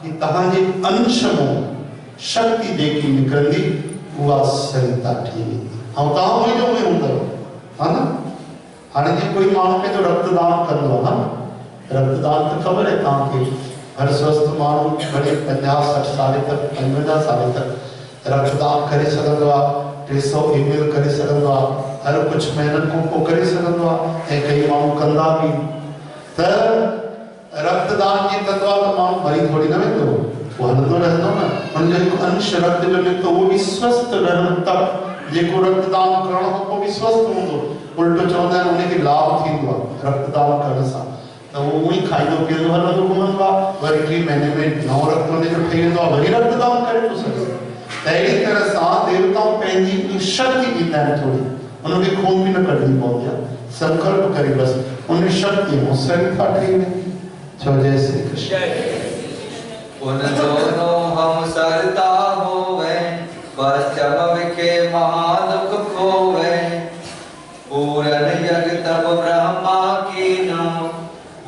[SPEAKER 2] कि तहां जे अंश में शक्ति जेकी निकरंदी उहा सरिता ठही वेंदी। ऐं तहां मुंहिंजो में हूंदव, हा न। हाणे जी कोई माण्हू पंहिंजो रक्तदान कंदो आहे, हा रक्तदान तो खबर है तव्हांखे। हर स्वस्थ माण्हू भले 50-60 साल तक 55 साल तक रक्तदान करे सघंदो आहे, 300 ml करे सघंदो आहे, हर कुछ महीननि खां पोइ करे सघंदो आहे। ऐं कई माण्हू कंदा बि। त रक्तदान जी कंदो आहे त माण्हू मरी थोड़ी न वेंदो, वो हलंदो रहंदो न। उनजो हिकु अंश रक्त जो निकितो उहो बि स्वस्थ रहण तक जेको रक्तदान करण खां पोइ बि स्वस्थ हूंदो। उल्टो चवंदा आहिनि उनखे लाभ थींदो आहे रक्तदान करण सां। तो वो वही खाइदो पीअंदो हलंदो घुमंदो आहे, वरी 3 महीने में नओं रक्त उनजो ठही वेंदो आहे, वरी रक्तदान करे थो सघे। अहिड़ी तरह सां देवताऊं पंहिंजी शक्ति ॾींदा आहिनि थोरी, उनखे खून बि न कढणी पवंदी आहे। संकल्प करे बसि उन शक्ति में शरीर था ठही वेंदी। चलो जय श्री कृष्ण।
[SPEAKER 1] उन दोनों हम सरता होवे, पश्चिम विखे महादुख खोवे। पूरन यज्ञ तब ब्रह्मा कीना,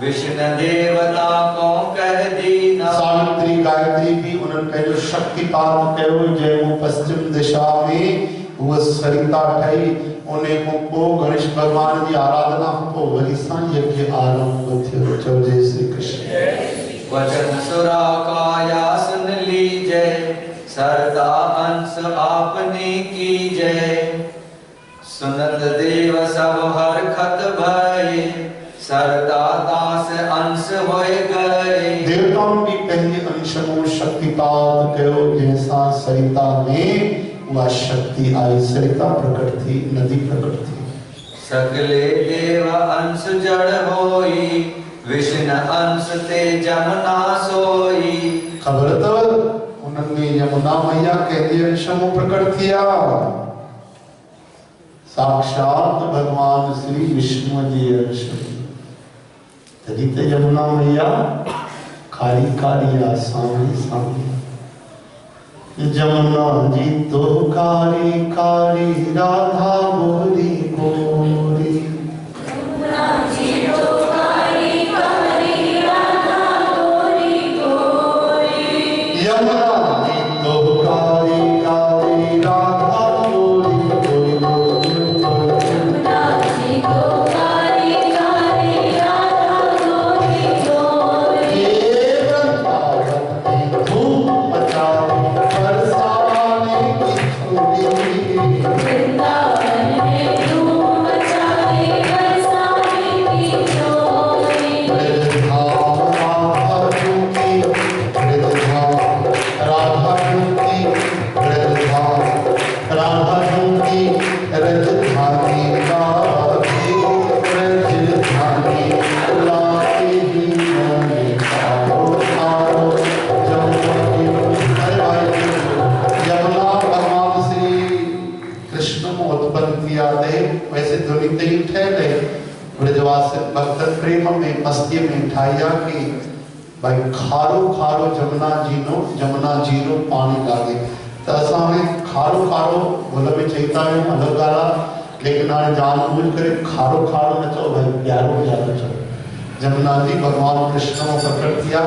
[SPEAKER 1] विष्णु देवता को कह दीना।
[SPEAKER 2] सावित्री गायत्री भी उन्हनि पंहिंजो शक्तिपात कयो, जंहिं वो पश्चिम दिशा में वो सरिता ठही। उन्हें को पोइ गणेश भगवान जी आराधना खां पोइ वरी सां यज्ञ आरंभ थियो। चलो जय श्री कृष्ण।
[SPEAKER 1] वचन सुरा काया सुन लीजय, सरदा अंश आपने कीजय। सुनत देव सब हरखत भय, सरदा दास अंश होए गए। देवताओं
[SPEAKER 2] भी पंहिंजे अंश में शक्तिपात कयो, जंहिंसां सरिता में वह शक्ति आई, सरिता प्रकट थी, नदी प्रकट थी।
[SPEAKER 1] सगले देव अंश जड़ होई, विष्णु अंश ते जमुना सोई।
[SPEAKER 2] खबर तो उन्होंने यमुना मैया के अंश में प्रकट किया। साक्षात भगवान श्री विष्णु जी अंश, तरी ते यमुना मैया खारी खारी आसानी सामी। जमुना जी तो कारी कारी, राधा गोरी गोरी।
[SPEAKER 3] यमुना जी तो कारी कारी, राधा गोरी गोरी।
[SPEAKER 2] यमुना जी तो कारी कारी, राधा गोरी गोरी।
[SPEAKER 3] यमुना जी तो कारी कारी, राधा गोरी गोरी।
[SPEAKER 2] ये वृंदावन में धूम मचाओ, बरसाने की छोड़ी।
[SPEAKER 3] वृंदावन में धूम
[SPEAKER 2] वैसे ध्वनि ते ही ठहले ब्रजवासी भक्त प्रेम में मस्ती में ठाया कि भाई खारो खारो जमुना जीनो पानी लागे। तो असा में खारो खारो बोल में चईता है अलग गाला, लेकिन आज जानबूझ करे खारो खारो न चो भाई प्यारो प्यारो चो। जमुना जी भगवान कृष्ण को प्रकट किया,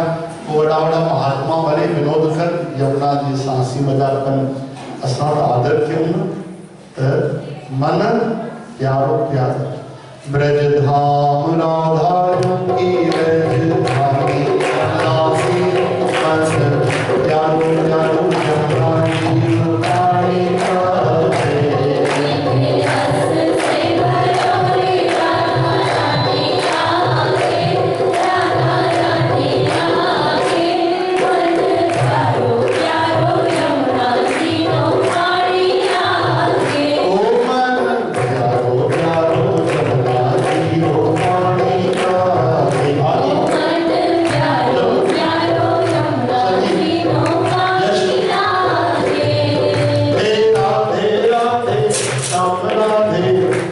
[SPEAKER 2] वो बड़ा बड़ा महात्मा बने विनोद कर यमुना जी सांसी मजाक कर असा आदर क्यों न मन प्यारो प्यारो। ब्रज धाम राधा की ब्रज धामी लासी मन प्यारो प्यारो जमुना जी पानी काटे।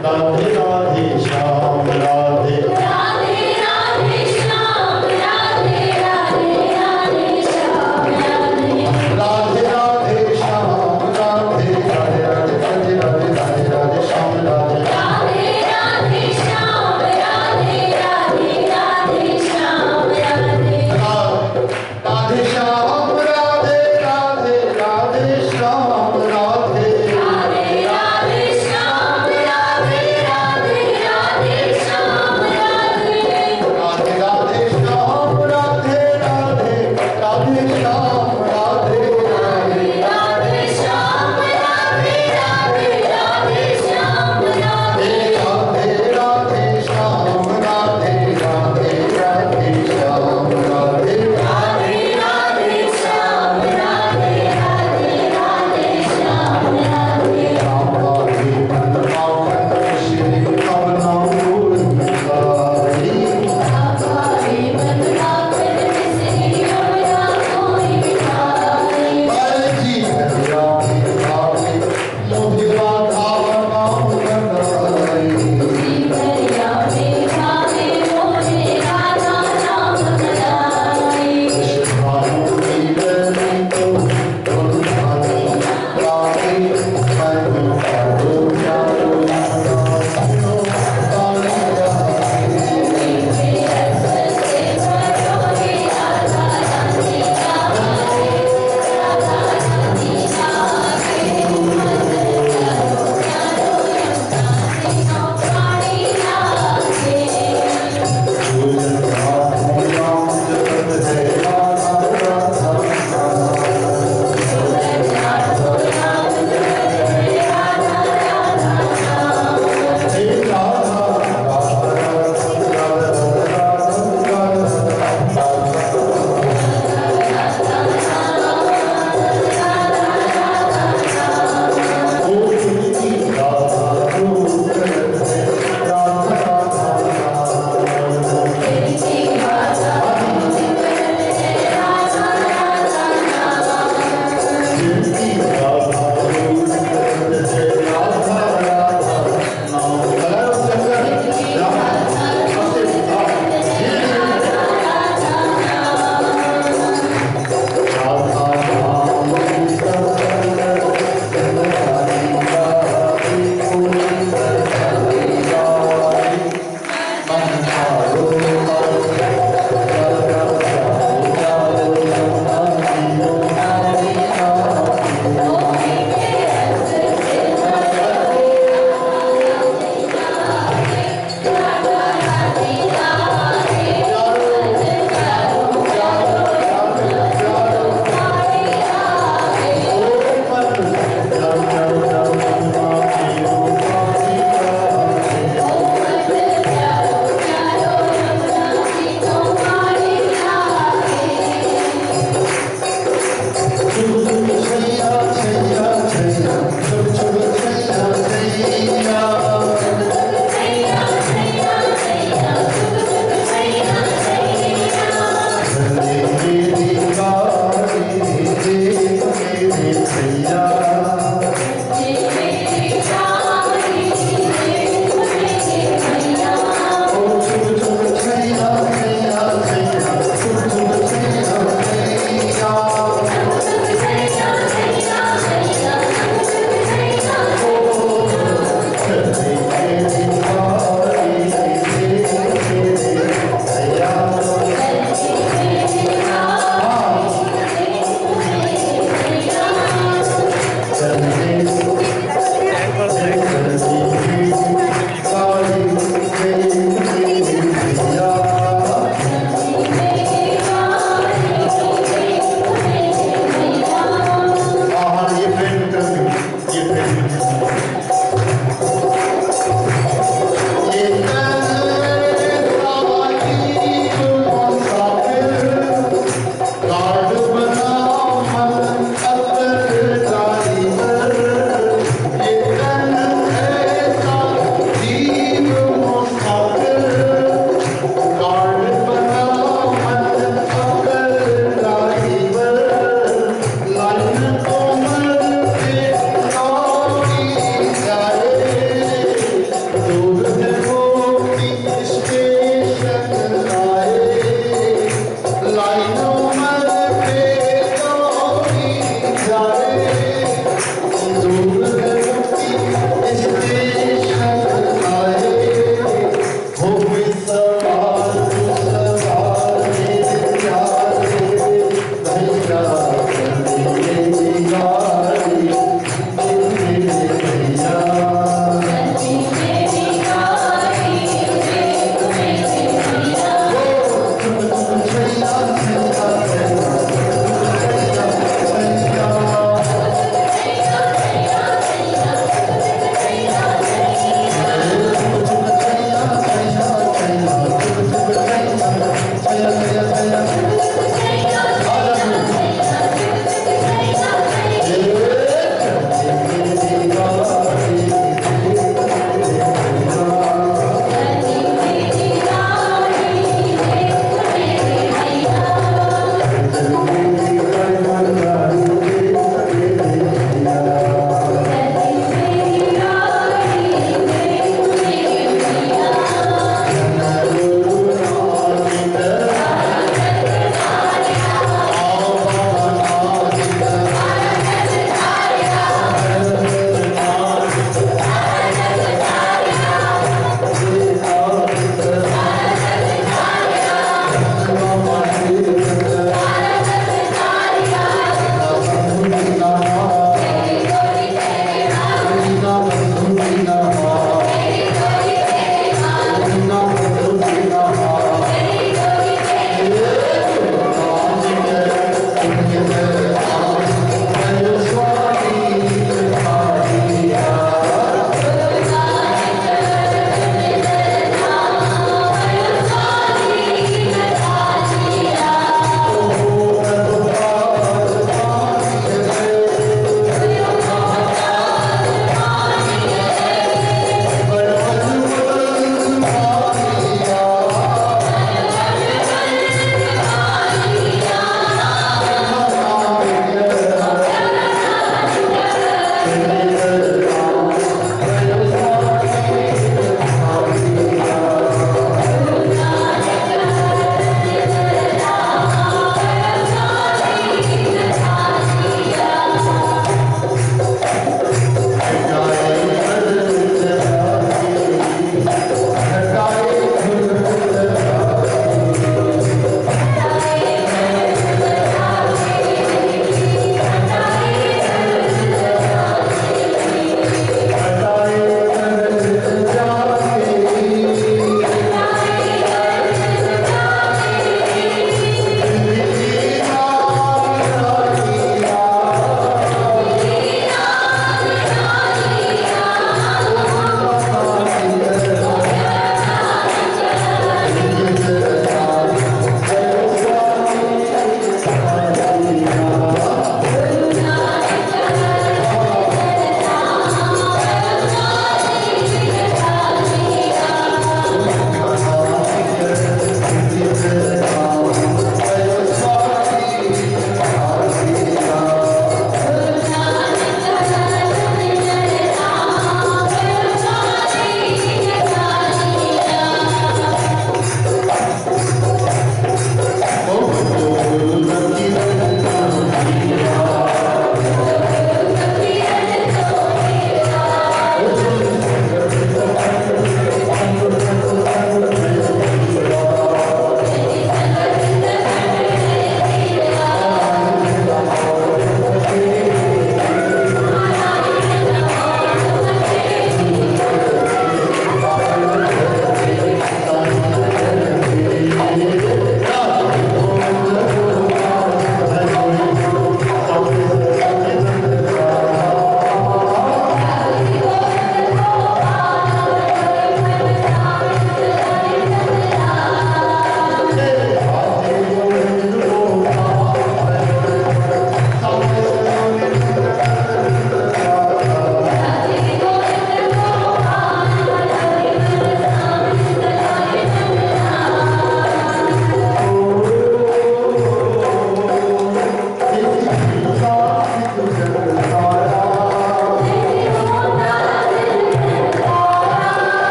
[SPEAKER 2] राधे राधे